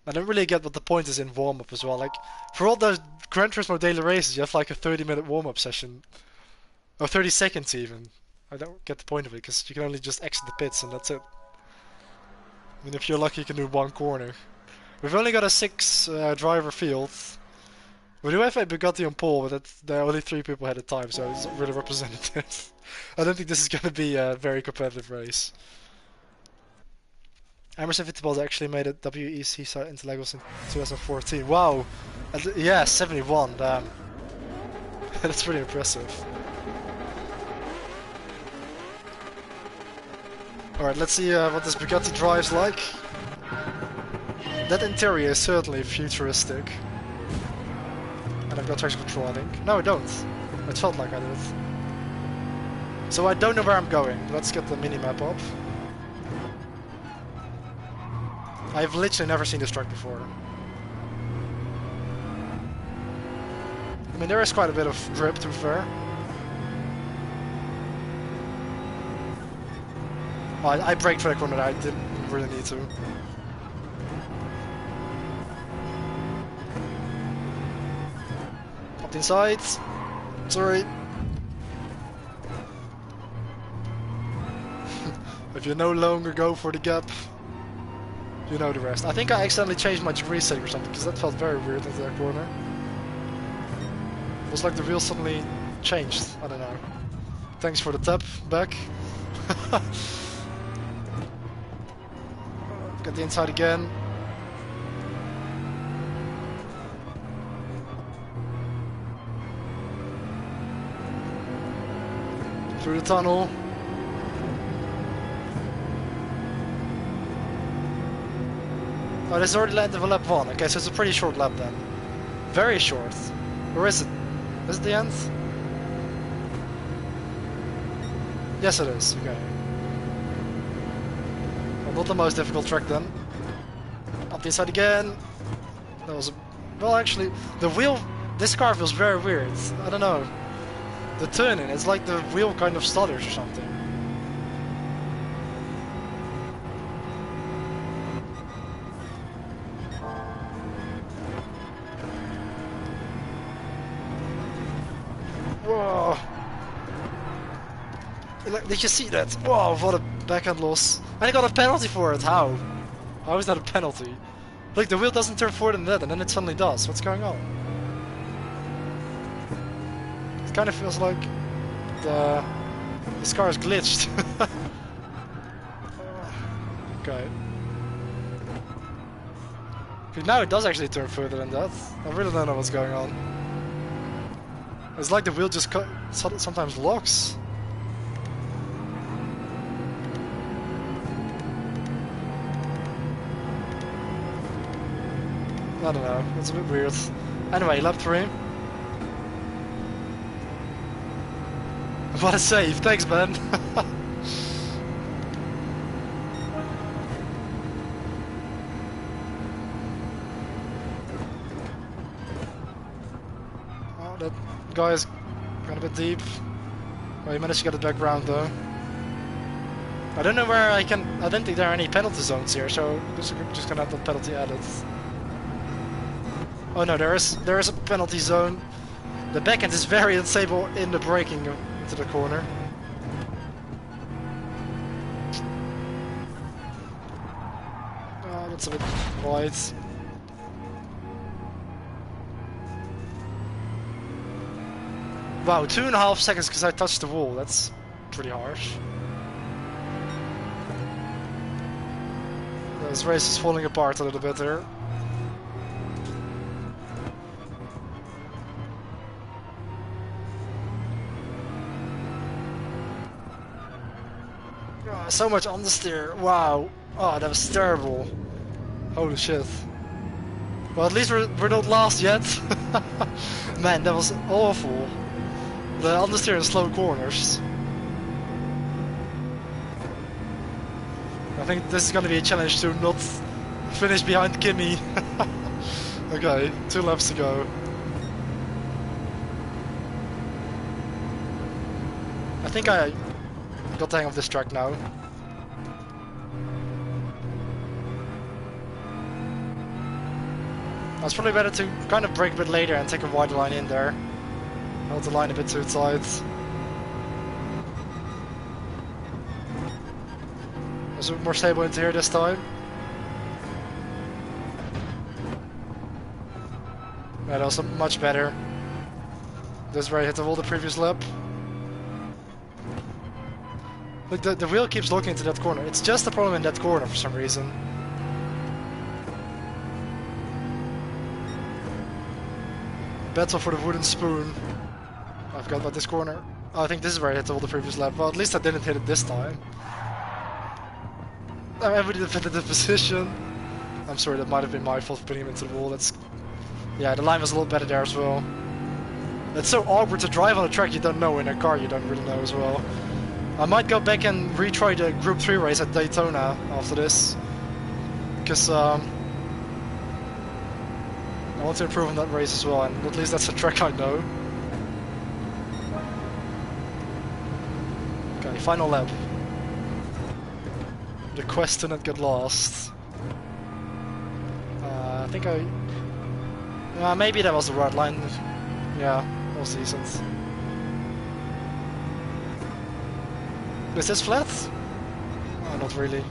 I don't really get what the point is in warm-up as well. Like, for all those Gran Turismo daily races, you have like a 30-minute warm-up session. Or 30 seconds even. I don't get the point of it, because you can only just exit the pits and that's it. I mean, if you're lucky you can do one corner. We've only got a 6 driver field. We do have a Bugatti on pole, but there are only 3 people at a time, so it's not really representative. I don't think this is going to be a very competitive race. Emerson Fittipaldi actually made a WEC site into Lagos in 2014. Wow! Yeah, 71, damn. That's pretty impressive. Alright, let's see what this Bugatti drives like. That interior is certainly futuristic. And I've got traction control, I think. No, I don't. It felt like I did. So I don't know where I'm going. Let's get the mini-map up. I've literally never seen this truck before. I mean, there is quite a bit of grip, to be fair. Oh, I braked for that corner, I didn't really need to. Up inside. Sorry. If you no longer go for the gap, you know the rest. I think I accidentally changed my degree setting or something, because that felt very weird into that corner. It was like the wheel suddenly changed. I don't know. Thanks for the tap back. Get the inside again. Through the tunnel. Oh, this is already the end of a lap 1. Okay, so it's a pretty short lap then. Very short. Or is it? Is it the end? Yes, it is. Okay. Well, not the most difficult track then. Up the inside again. That was a... Well, actually, the wheel... This car feels very weird. I don't know. The turning, it's like the wheel kind of stutters or something. Whoa! Did you see that? Whoa, what a backhand loss. And I got a penalty for it, how? How is that a penalty? Look, the wheel doesn't turn forward in that, and then it suddenly does. What's going on? It kind of feels like this car is glitched. Okay. Now it does actually turn further than that. I really don't know what's going on. It's like the wheel just sometimes locks. I don't know, it's a bit weird. Anyway, lap 3. What a save, thanks man! Oh, that guy's gone a bit deep. Well, he managed to get it back round though. I don't know where I don't think there are any penalty zones here, so just gonna have the penalty added. Oh no, there is a penalty zone. The backhand is very unstable in the braking into the corner. Oh, that's a bit wide. Wow, 2.5 seconds because I touched the wall. That's pretty harsh. This race is falling apart a little bit there. So much understeer. Wow. Oh, that was terrible. Holy shit. Well, at least we're not last yet. Man, that was awful. The understeer in slow corners. I think this is gonna be a challenge to not finish behind Kimi. Okay, 2 laps to go. I think I got the hang of this track now. It's probably better to kind of brake a bit later and take a wider line in there. Held the line a bit too tight. Is it more stable into here this time? Yeah, that was much better. This is where I hit the wall the previous lap. Look, the wheel keeps looking into that corner. It's just a problem in that corner for some reason. Battle for the wooden spoon. I forgot about this corner. Oh, I think this is where I hit the wall the previous lap. Well, at least I didn't hit it this time. I'm heavily defended the position. I'm sorry, that might have been my fault for putting him into the wall. That's... Yeah, the line was a little better there as well. It's so awkward to drive on a track you don't know in a car you don't really know as well. I might go back and retry the Group 3 race at Daytona after this. Because I want to improve on that race as well, and at least that's a track I know. Okay, final lap. The quest to not get lost. I think maybe that was the right line. Yeah, that was decent. Is this flat? Oh, not really.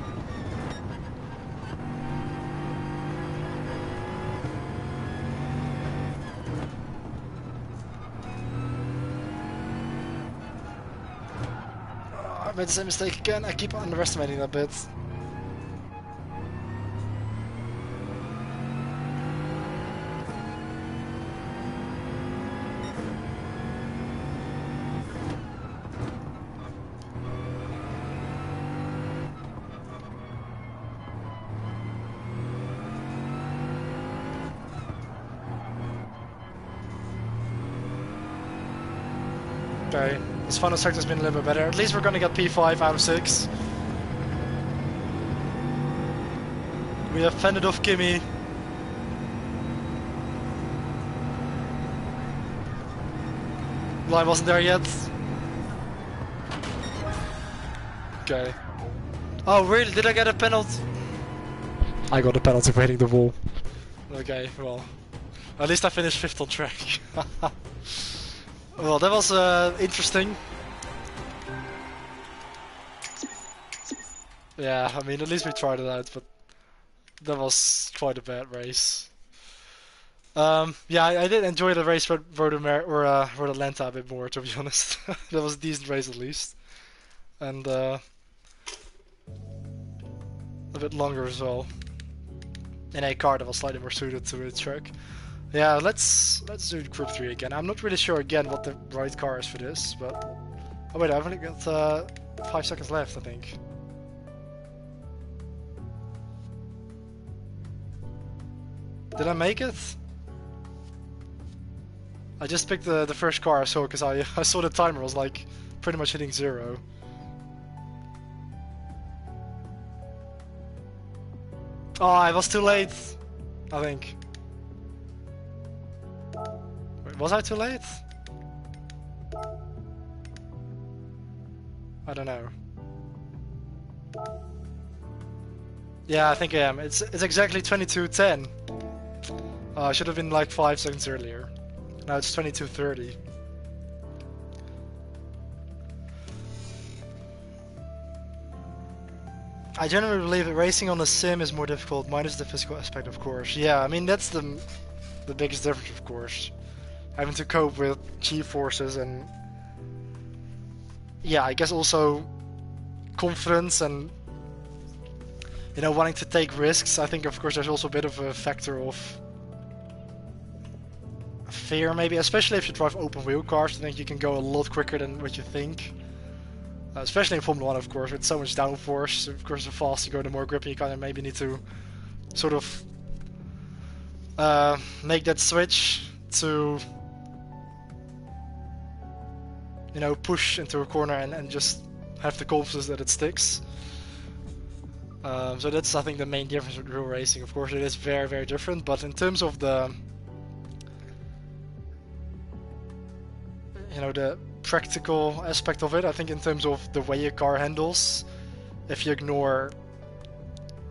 Oh, I made the same mistake again. I keep underestimating that bit. Okay, this final sector's been a little bit better. At least we're gonna get P5 out of 6. We have fended off Kimmy. Line wasn't there yet. Okay. Oh really? Did I get a penalty? I got a penalty for hitting the wall. Okay, well. At least I finished 5th on track. Well, that was interesting. Yeah, I mean, at least we tried it out, but that was quite a bad race. Yeah, I did enjoy the race for Atlanta a bit more, to be honest. That was a decent race at least, and a bit longer as well. In a car that was slightly more suited to the track. Yeah, let's do Group 3 again. I'm not really sure again what the right car is for this, but... Oh wait, I've only got 5 seconds left, I think. Did I make it? I just picked the first car I saw because I saw the timer was like pretty much hitting 0. Oh, I was too late, I think. Wait, was I too late? I don't know. Yeah, I think I am. It's exactly 22:10. I should have been like 5 seconds earlier. Now it's 22:30. I generally believe that racing on a sim is more difficult, minus the physical aspect, of course. Yeah, I mean that's the biggest difference, of course. Having to cope with G-forces and yeah, I guess also confidence and wanting to take risks. I think of course there's also a bit of a factor of fear maybe, especially if you drive open wheel cars. I think you can go a lot quicker than what you think. Especially in Formula 1, of course, with so much downforce. Of course, the faster you go, the more grip you kind of maybe need to sort of make that switch to push into a corner and just have the confidence that it sticks. So that's, I think, the main difference with real racing. Of course, it is very, very different, but in terms of the the practical aspect of it, I think in terms of the way your car handles, if you ignore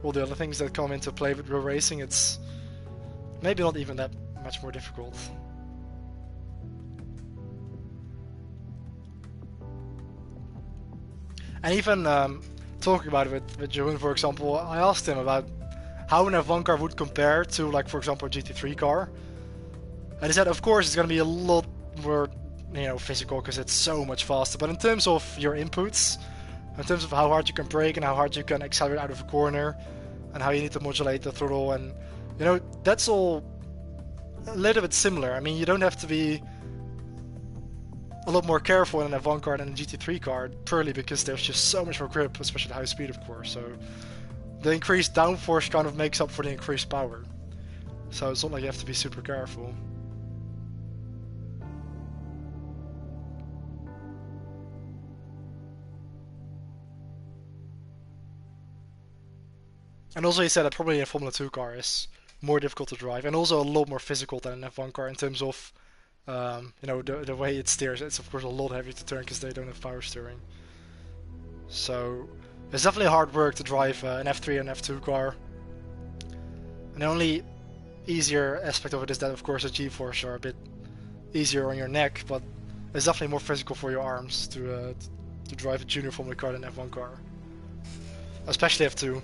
all the other things that come into play with real racing, it's Maybe not even that much more difficult. And even talking about it with Jeroen, for example, I asked him about how an F1 car would compare to, like, for example, a GT3 car. And he said, of course, it's going to be a lot more, you know, physical because it's so much faster. But in terms of your inputs, in terms of how hard you can brake and how hard you can accelerate out of a corner, and how you need to modulate the throttle, and, you know, that's all a little bit similar. I mean, you don't have to be a lot more careful in an F1 car than a GT3 car, purely because there's just so much more grip, especially at high speed, of course. So the increased downforce kind of makes up for the increased power. So it's not like you have to be super careful. And also he said that probably a Formula 2 car is more difficult to drive, and also a lot more physical than an F1 car in terms of you know, the way it steers. It's of course a lot heavier to turn because they don't have power steering. So it's definitely hard work to drive an F3 and F2 car. And the only easier aspect of it is that, of course, the G-forces are a bit easier on your neck, but it's definitely more physical for your arms to drive a junior Formula car than an F1 car, especially F2.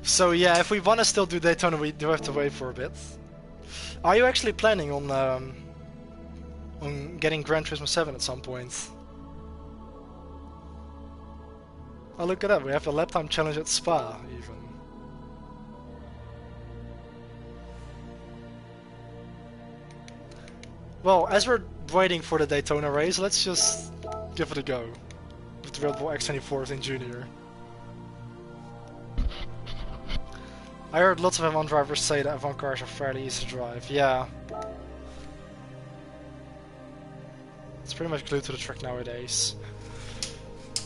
So yeah, if we want to still do Daytona, we do have to wait for a bit. Are you actually planning on getting Gran Turismo 7 at some point? Oh, look at that, we have a lap time challenge at Spa, even. Well, as we're waiting for the Daytona race, let's just give it a go with the Red Bull X24 in Junior. I heard lots of F1 drivers say that F1 cars are fairly easy to drive. Yeah. It's pretty much glued to the track nowadays.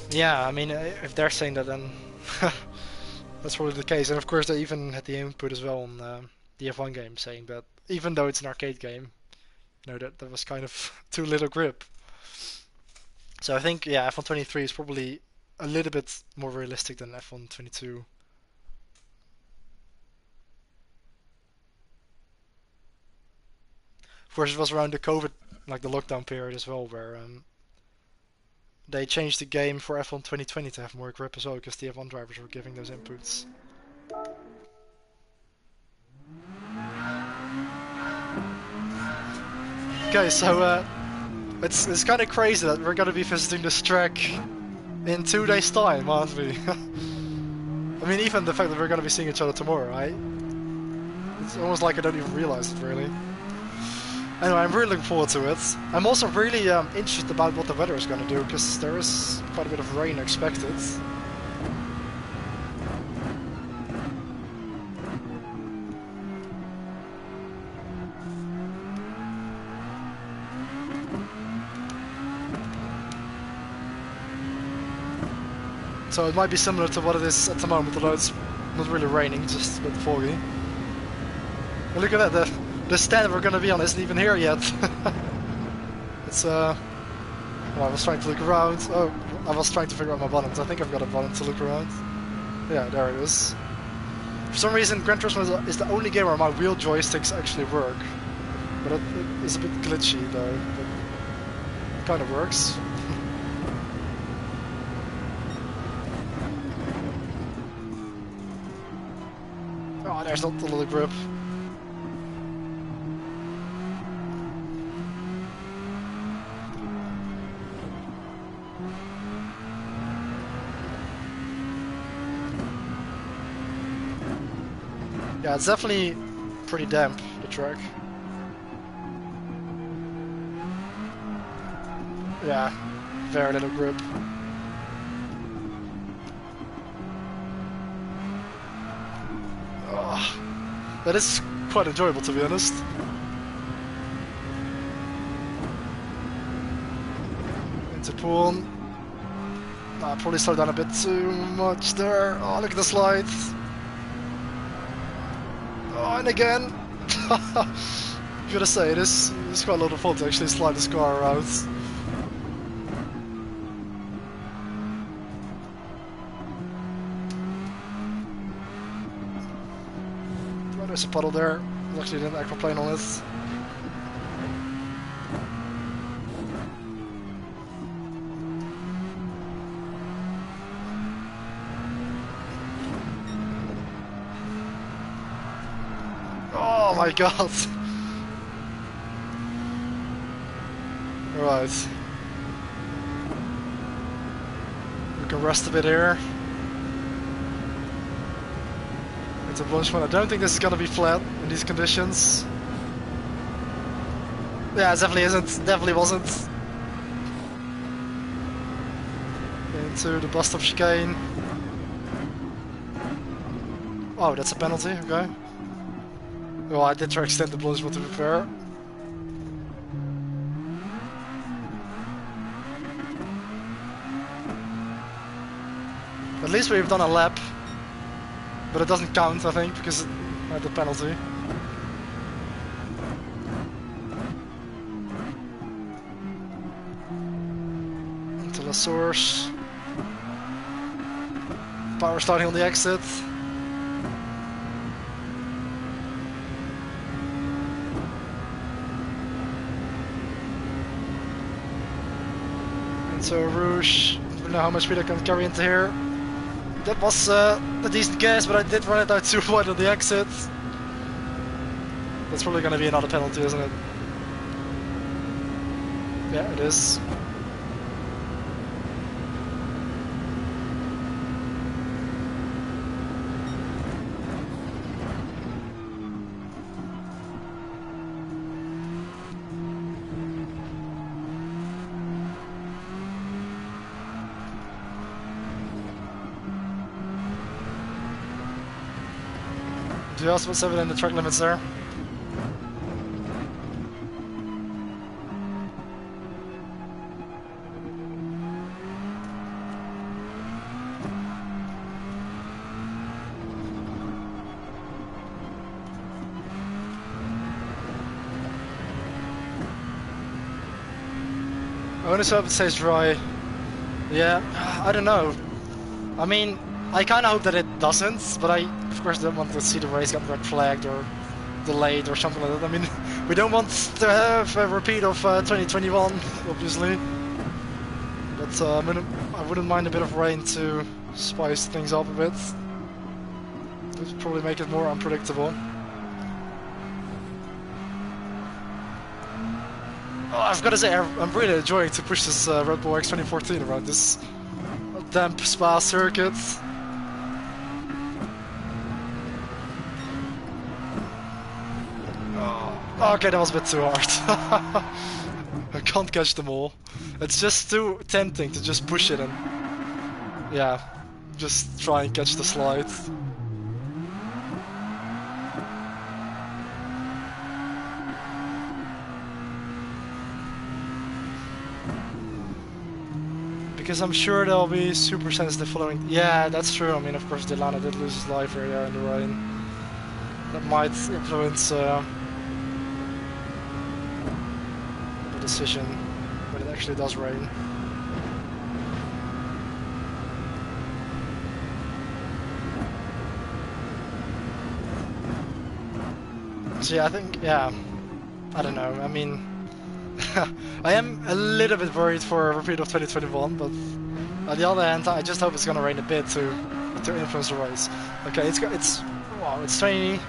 Yeah, I mean, if they're saying that, then that's probably the case. And of course, they even had the input as well on the F1 game, saying that even though it's an arcade game, you know, that was kind of too little grip. So I think, yeah, F1 23 is probably a little bit more realistic than F1 22. Of course, it was around the COVID, like the lockdown period as well, where they changed the game for F1 2020 to have more grip as well, because the F1 drivers were giving those inputs. Okay, so it's kind of crazy that we're going to be visiting this track in 2 days' time, aren't we? I mean, even the fact that we're going to be seeing each other tomorrow, right? It's almost like I don't even realize it, really. Anyway, I'm really looking forward to it. I'm also really interested about what the weather is going to do, because there is quite a bit of rain expected. So it might be similar to what it is at the moment, although it's not really raining, just a bit foggy. But look at that, the stand we're gonna be on isn't even here yet. It's well, I was trying to look around. Oh, I was trying to figure out my buttons. I think I've got a button to look around. Yeah, there it is. For some reason, Gran Turismo is the only game where my wheel joysticks actually work. But it is a bit glitchy though, but it kind of works. Oh, there's not a lot of grip. Yeah, it's definitely pretty damp, the track. Yeah, very little grip. Oh, that is quite enjoyable, to be honest. Into pool. I probably slowed down a bit too much there. Oh, look at the slide. Oh, and again. Gotta say, it is quite a lot of fun to actually slide this car around. Oh, there's a puddle there. There's actually an aquaplane on it. Oh my god! Right. We can rest a bit here. It's a plunge one. I don't think this is gonna be flat in these conditions. Yeah, it definitely isn't. Definitely wasn't. Into the bus stop chicane. Oh, that's a penalty, okay. Well, I did try to extend the plunge, but to be fair. At least we've done a lap. But it doesn't count, I think, because it had the penalty. Into the source. Power starting on the exit. Into Rouge. I don't know how much speed I can carry into here. That was a decent guess, but I did run it out too wide on the exit. That's probably going to be another penalty, isn't it? Yeah, it is. Do you also put 7 in the track limits there? I only hope it stays dry. Yeah, I don't know. I mean, I kind of hope that it doesn't, but I, of course, don't want to see the race get red flagged or delayed or something like that. I mean, we don't want to have a repeat of 2021, obviously. But I wouldn't mind a bit of rain to spice things up a bit. It would probably make it more unpredictable. Oh, I've got to say, I'm really enjoying to push this Red Bull X 2014 around this damp Spa circuit. Oh, okay, that was a bit too hard. I can't catch them all. It's just too tempting to just push it and... yeah, just try and catch the slide. Because I'm sure they'll be super sensitive following... yeah, that's true. I mean, of course, Daytona did lose his life area in the rain. That might influence the decision when it actually does rain. So yeah, I think, yeah, I don't know. I mean, I am a little bit worried for a repeat of 2021, but on the other hand, I just hope it's gonna rain a bit to influence the race. Okay, it's 20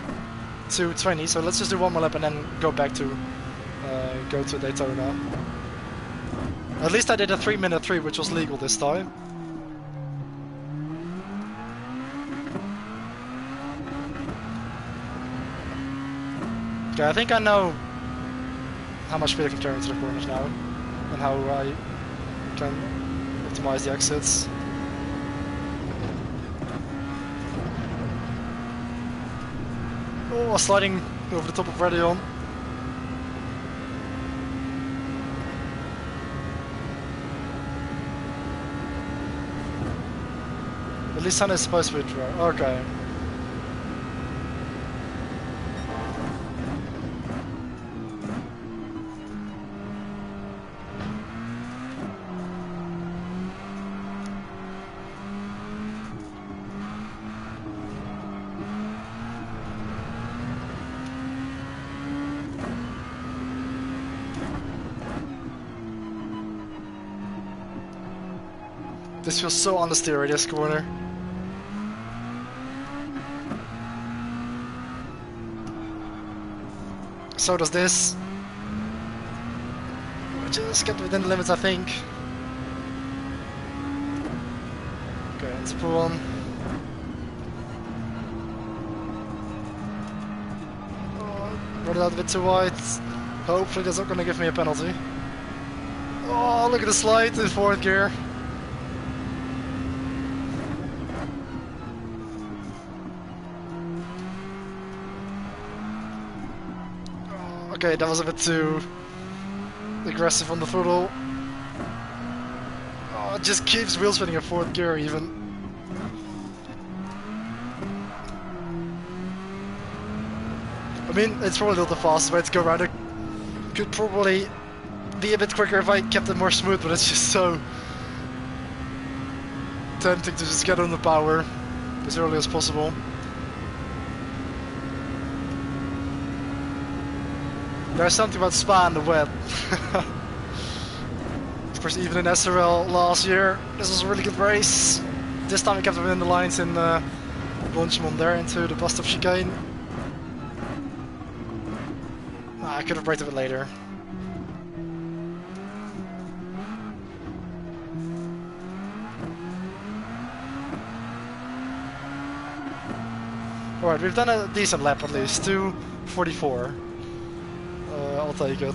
to 20, so let's just do one more lap and then go back to go to Daytona. At least I did a 3-minute 3, which was legal this time. Okay, I think I know how much speed I can carry into the corners now, and how I can optimize the exits. Oh, sliding over the top of Radion. At least Sun is supposed to be dry. Okay. This feels so understeery, this corner. So does this. Just kept within the limits, I think. Okay, let's pull on. Oh, run it out a bit too wide. Hopefully that's not going to give me a penalty. Oh, look at the slide in fourth gear. Okay, that was a bit too aggressive on the throttle. Oh, it just keeps wheel spinning in fourth gear even. I mean, it's probably not the fastest way to go around it. Could probably be a bit quicker if I kept it more smooth, but it's just so tempting to just get on the power as early as possible. There's something about Spa and the wet. Of course, even in SRL last year, this was a really good race. This time we kept it within the lines in Bonchmont there into the bust of chicane. I could have braked a bit later. Alright, we've done a decent lap at least, 2:44. I'll take it.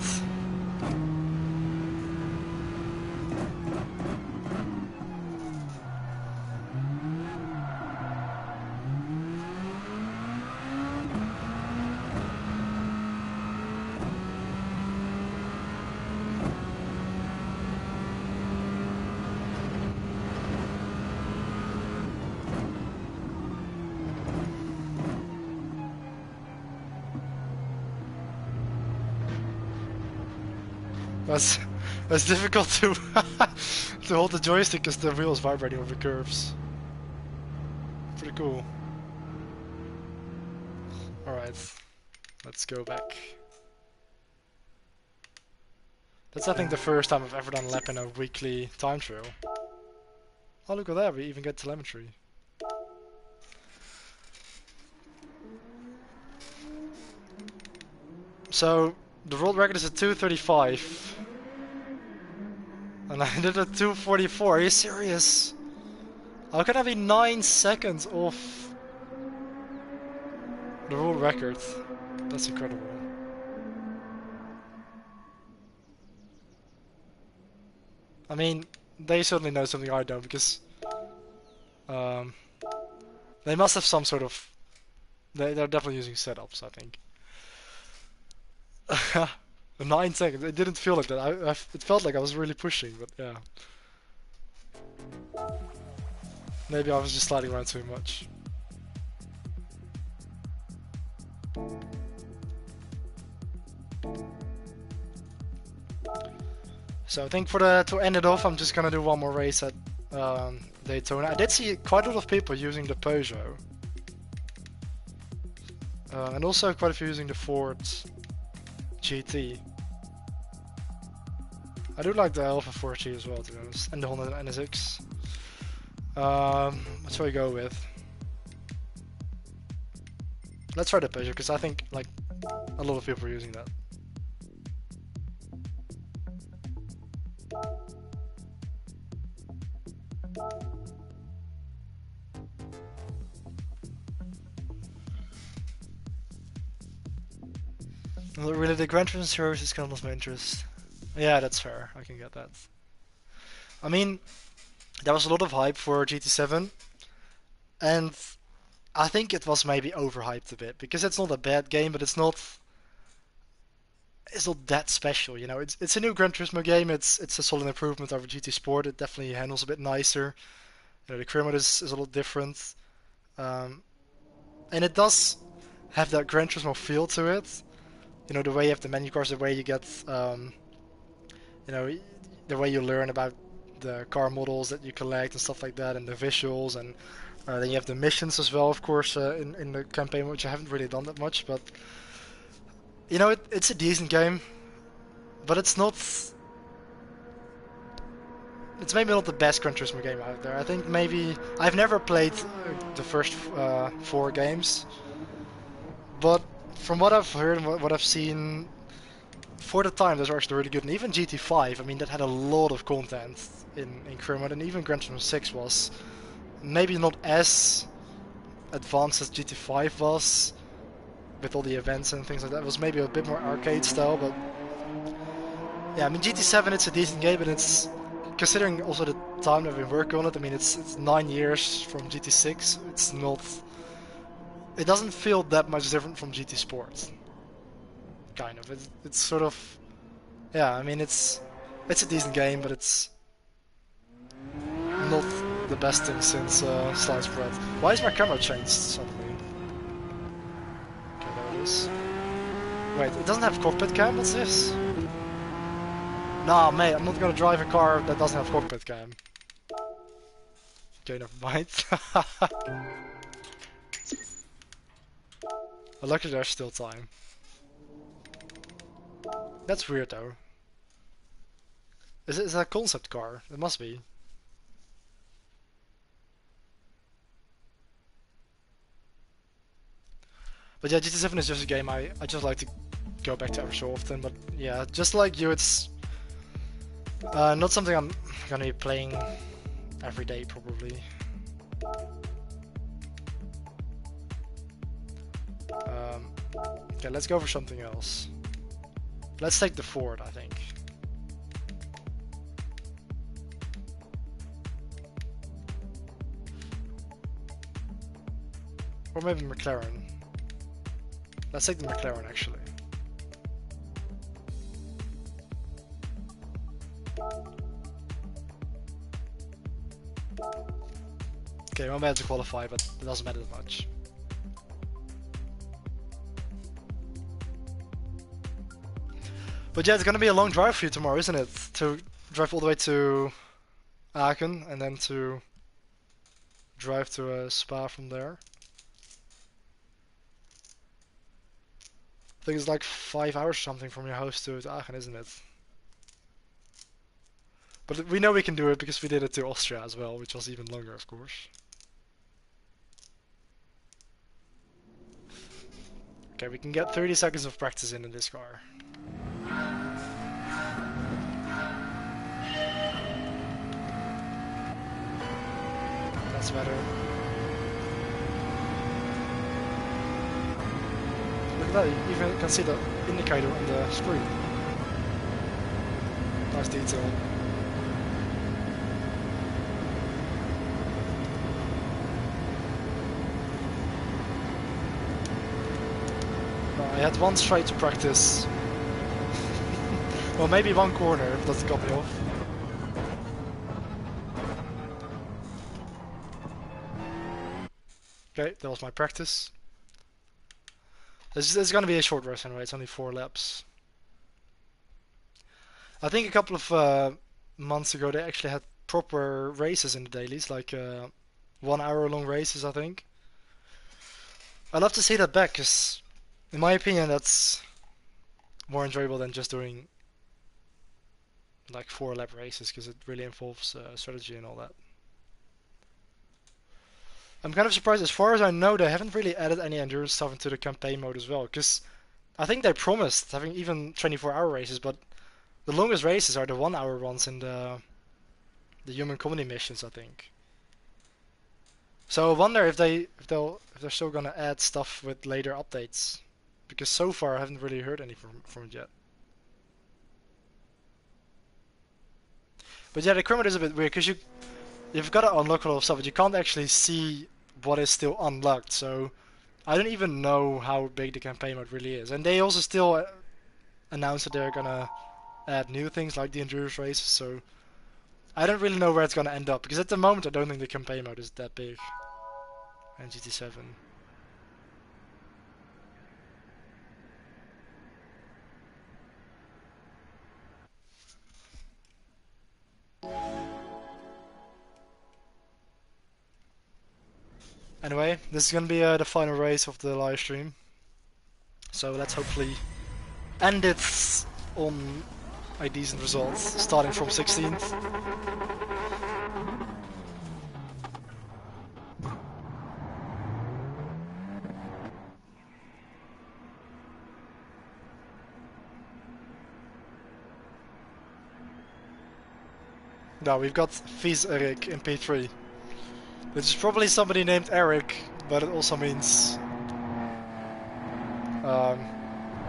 That's difficult to to hold the joystick because the wheel is vibrating over curves. Pretty cool. Alright, let's go back. That's I think the first time I've ever done a lap in a weekly time trial. Oh look at that, we even get telemetry. So the world record is at 2:35. And I did a 2:44, are you serious? How can I be 9 seconds off the world record? That's incredible. I mean, they certainly know something I don't, because they must have some sort of... They're definitely using setups, I think. 9 seconds, it didn't feel like that. It felt like I was really pushing, but yeah. Maybe I was just sliding around too much. So I think to end it off, I'm just gonna do one more race at Daytona. I did see quite a lot of people using the Peugeot. And also quite a few using the Ford GT. I do like the Alpha 4G as well, to be honest, and the Honda NSX. That's what we go with. Let's try the Peugeot, because I think like a lot of people are using that. Really, the Gran Turismo series is kind of lost my interest. Yeah, that's fair. I can get that. I mean, there was a lot of hype for GT7, and I think it was maybe overhyped a bit, because it's not a bad game, but it's not that special, you know. It's a new Gran Turismo game. It's a solid improvement over GT Sport. It definitely handles a bit nicer. You know, the career mode is a little different, and it does have that Gran Turismo feel to it. You know, the way you have the menu cars, the way you get, you know, the way you learn about the car models that you collect and stuff like that, and the visuals, and then you have the missions as well, of course, in the campaign, which I haven't really done that much, but you know, it's a decent game, but it's not it's maybe not the best Gran Turismo game out there. I think maybe I've never played the first 4 games, but from what I've heard and what I've seen, for the time, those were actually really good. And even GT5, I mean, that had a lot of content in career mode, and even Gran Turismo 6 was maybe not as advanced as GT5 was, with all the events and things like that. It was maybe a bit more arcade style, but yeah, I mean, GT7, it's a decent game, but it's, considering also the time that we've been working on it, I mean, it's 9 years from GT6, it's not, it doesn't feel that much different from GT Sport. Kind of. It's sort of, yeah, I mean, it's a decent game, but it's not the best thing since Slice Bread. Why is my camera changed suddenly? Okay, there it is. Wait, it doesn't have cockpit cam? What's this? Nah, mate, I'm not gonna drive a car that doesn't have cockpit cam. Okay, never mind. Well, luckily there's still time. That's weird though. Is it a concept car? It must be. But yeah, GT7 is just a game I just like to go back to every so often. But yeah, just like you, it's not something I'm gonna be playing every day probably. Okay, let's go for something else. Let's take the Ford, I think. Or maybe McLaren. Let's take the McLaren, actually. Okay, we won't be able to qualify, but it doesn't matter that much. But yeah, it's gonna be a long drive for you tomorrow, isn't it? To drive all the way to Aachen and then to drive to Spa from there. I think it's like 5 hours or something from your house to Aachen, isn't it? But we know we can do it because we did it to Austria as well, which was even longer, of course. Okay, we can get 30 seconds of practice in this car. That's better. Look at that, you even can see the indicator on the screen. Nice detail. I had one straight to practice. Well, maybe one corner if it doesn't cut me off. Okay, that was my practice. This is going to be a short race anyway, it's only 4 laps. I think a couple of months ago they actually had proper races in the dailies, like 1 hour long races, I think. I'd love to see that back, because in my opinion that's more enjoyable than just doing like 4 lap races, because it really involves strategy and all that. I'm kind of surprised, as far as I know, they haven't really added any endurance stuff into the campaign mode as well, because I think they promised having even 24-hour races, but the longest races are the 1 hour ones in the human comedy missions, I think. So I wonder if they're still gonna add stuff with later updates, because so far I haven't really heard anything from it yet. But yeah, the career mode is a bit weird, because you've got to unlock a lot of stuff, but you can't actually see what is still unlocked, so I don't even know how big the campaign mode really is. And they also still announced that they're gonna add new things like the endurance races, so I don't really know where it's gonna end up, because at the moment I don't think the campaign mode is that big. And GT7. Anyway, this is gonna be the final race of the live stream. So let's hopefully end it on a decent result, starting from 16th. Now we've got Vies Eric in P3, which is probably somebody named Eric, but it also means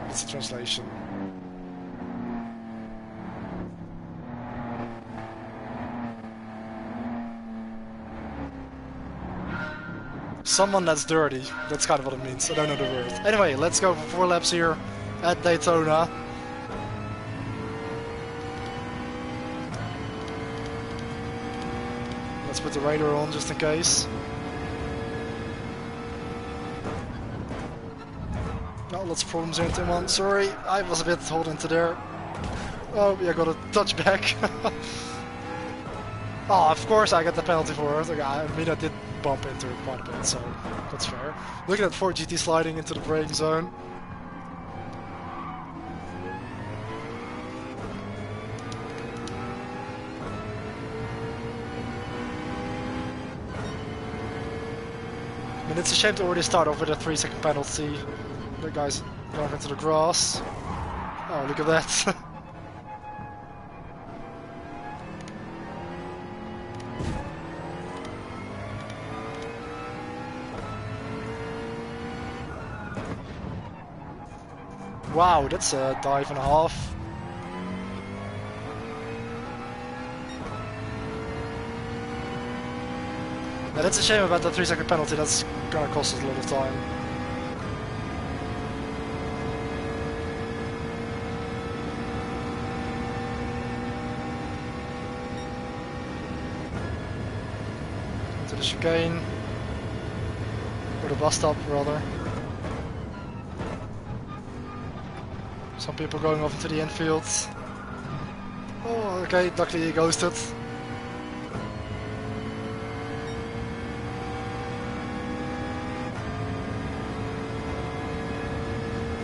it's a translation. Someone that's dirty, that's kind of what it means, I don't know the word. Anyway, let's go for 4 laps here at Daytona. Let's put the radar on just in case. Oh, lots of problems here in Turn 1. Sorry, I was a bit holding to there. Oh, yeah, got a touchback. Oh, of course I got the penalty for it. Okay, I mean, I did bump into it quite a bit, so that's fair. Look at that Ford GT sliding into the braking zone. And it's a shame to already start off with a 3-second penalty. The guy's going into the grass. Oh, look at that. Wow, that's a dive and a half. Yeah, that's a shame about the 3-second penalty, that's gonna cost us a lot of time. Into the chicane. Or the bus stop, rather. Some people going off into the infield. Oh, okay, luckily he ghosted.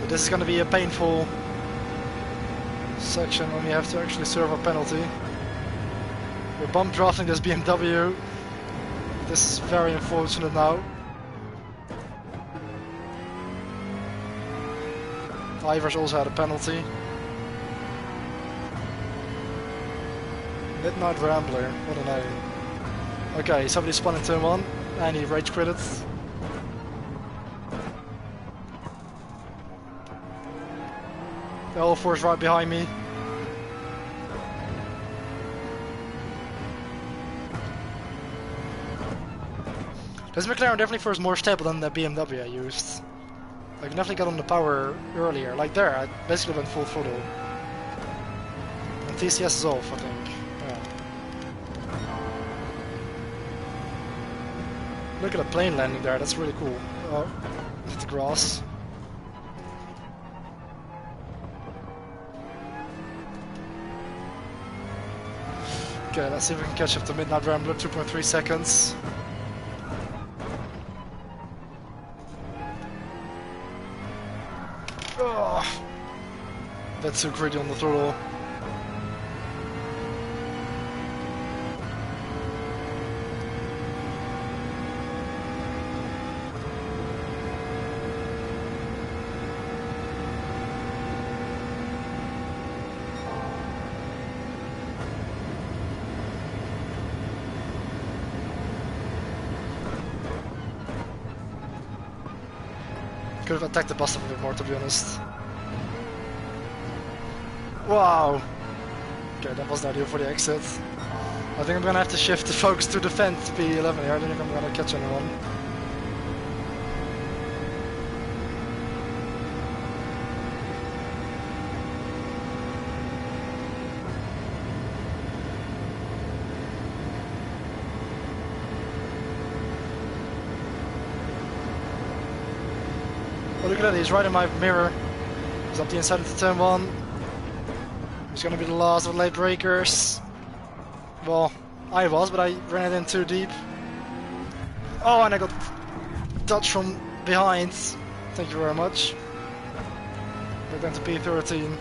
This is going to be a painful section when we have to actually serve a penalty. We're bump drafting this BMW. This is very unfortunate now. Ivers also had a penalty. Midnight Rambler, what a name. Okay, somebody spun in turn 1 and he rage quitted. The L4 is right behind me. This McLaren definitely feels more stable than the BMW I used. I can definitely get on the power earlier. Like there, I basically went full throttle. And TCS is off, I think. Yeah. Look at the plane landing there, that's really cool. Oh, hit the grass. Okay, let's see if we can catch up to Midnight Rambler, 2.3 seconds. Oh, that's too greedy on the throttle. Could have attacked the bus stop a bit more, to be honest. Wow! Okay, that was the idea for the exit. I think I'm gonna have to shift the focus to defend P11 here. I don't think I'm gonna catch anyone. Oh, look at that, he's right in my mirror. He's up the inside of the turn 1. He's gonna be the last of late breakers. Well, I was, but I ran it in too deep. Oh, and I got touched from behind. Thank you very much. We're down to P13.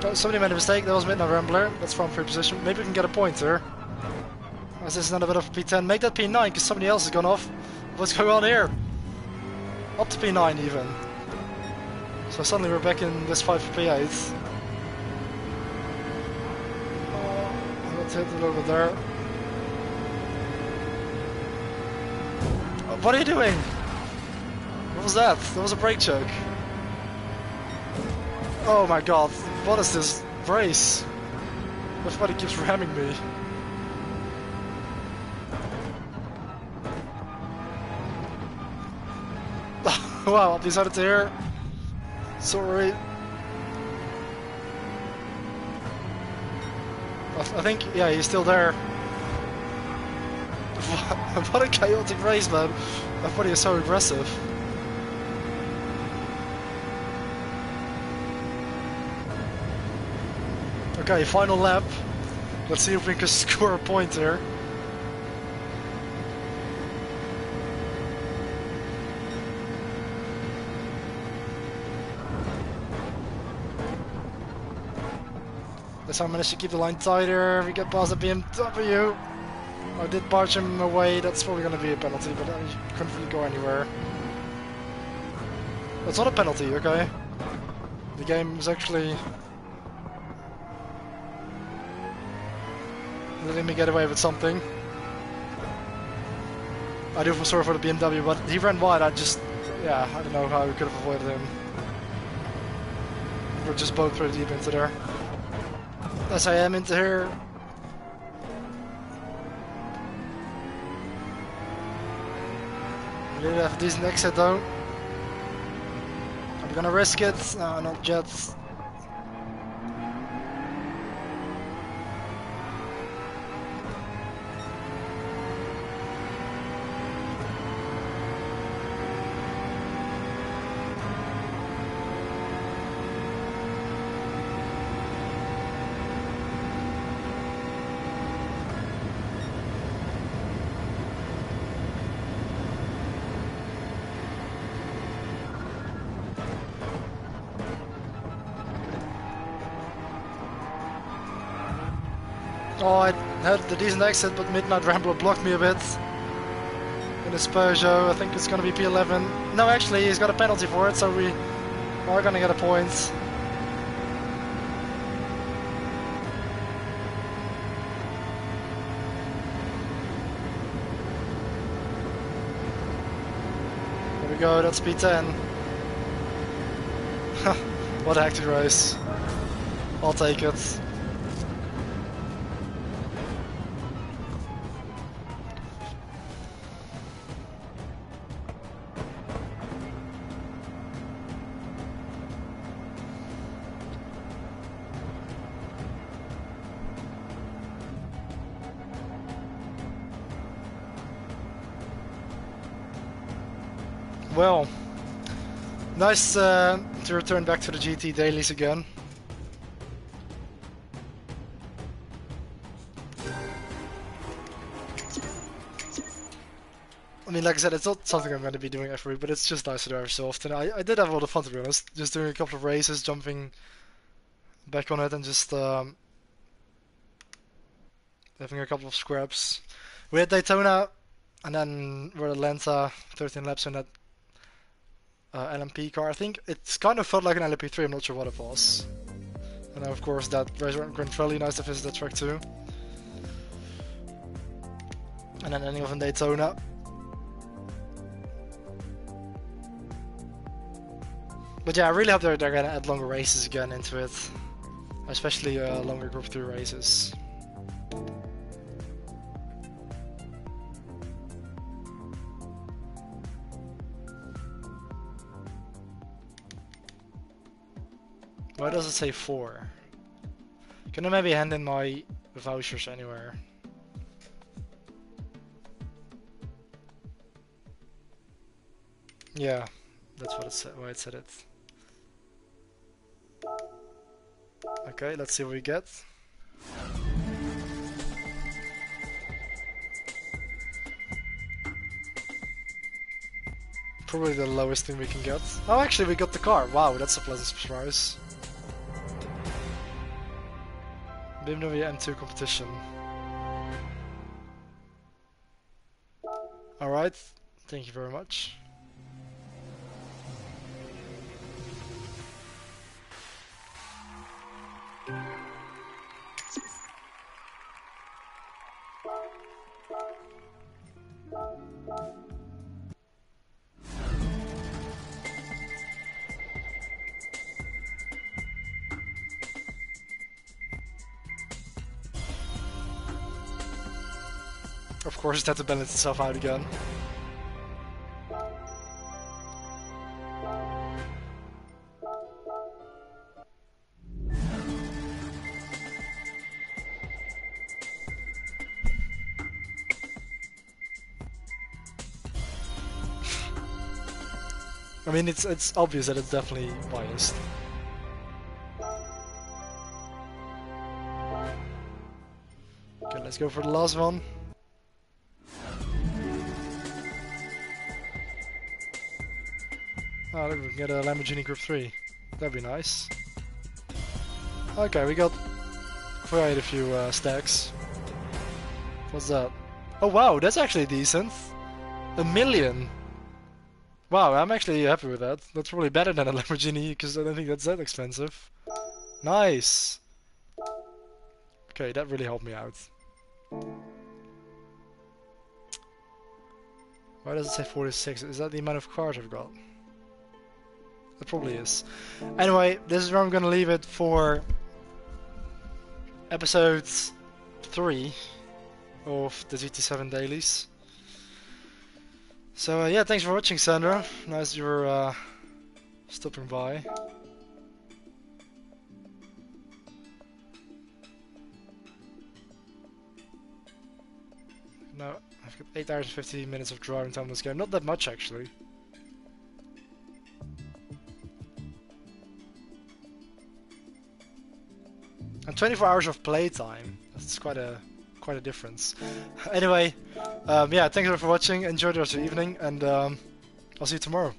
Oh, somebody made a mistake. That was Midnight Rambler. That's from free position. Maybe we can get a point here. As this is not a bit of P10. Make that P9 because somebody else has gone off. What's going on here? Up to P9 even. So suddenly we're back in this fight for P8. I got hit a little bit there. Oh, what are you doing? What was that? That was a brake choke. Oh my god, what is this race? Everybody keeps ramming me. Wow, I decided to hear. Sorry. I think, yeah, he's still there. What a chaotic race, man. Everybody is so aggressive. Okay, final lap. Let's see if we can score a point here. This time I managed to keep the line tighter. We get past the BMW. I did barge him away. That's probably going to be a penalty, but I couldn't really go anywhere. That's not a penalty, okay? The game is actually letting me get away with something. I do feel sorry for the BMW, but he ran wide. I don't know how we could have avoided him. We're just both pretty deep into there. As I am into here. We did have a decent exit though. Are we gonna risk it? No, not yet. Oh, I had the decent exit, but Midnight Rambler blocked me a bit. In his Peugeot, I think it's gonna be P11. No, actually, he's got a penalty for it, so we are gonna get a point. There we go, that's P10. What a hectic race. I'll take it. Well, nice to return back to the GT dailies again. I mean, like I said, it's not something I'm going to be doing every week, but it's just nice to do every so often. I did have a lot of fun, to be honest, just doing a couple of races, jumping back on it, and just having a couple of scraps. We had Daytona, and then we're at Atlanta, 13 laps in that LMP car. I think it's kind of felt like an LMP3, I'm not sure what it was. And of course that race went really nice to visit that track too. And then ending off in Daytona. But yeah, I really hope they're gonna add longer races again into it. Especially longer Group 3 races. Why does it say 4? Can I maybe hand in my vouchers anywhere? Yeah, that's what it said. Why it said it. Okay, let's see what we get. Probably the lowest thing we can get. Oh, actually, we got the car. Wow, that's a pleasant surprise. BMW M2 competition. Alright, thank you very much. Of course, it had to balance itself out again. I mean, it's obvious that it's definitely biased. Okay, let's go for the last one. Oh, look, we can get a Lamborghini Group 3. That'd be nice. Okay, we got quite a few stacks. What's that? Oh wow, that's actually decent. 1 million. Wow, I'm actually happy with that. That's probably better than a Lamborghini, because I don't think that's that expensive. Nice! Okay, that really helped me out. Why does it say 46? Is that the amount of cars I've got? It probably is. Anyway, this is where I'm gonna leave it for episode 3 of the GT7 dailies. So yeah, thanks for watching, Sandra. Nice you were stopping by. Now I've got 8 hours and 15 minutes of driving time in this game. Not that much actually. And 24 hours of playtime. That's quite a difference. Anyway, yeah, thanks for watching. Enjoy the rest of the evening, and I'll see you tomorrow.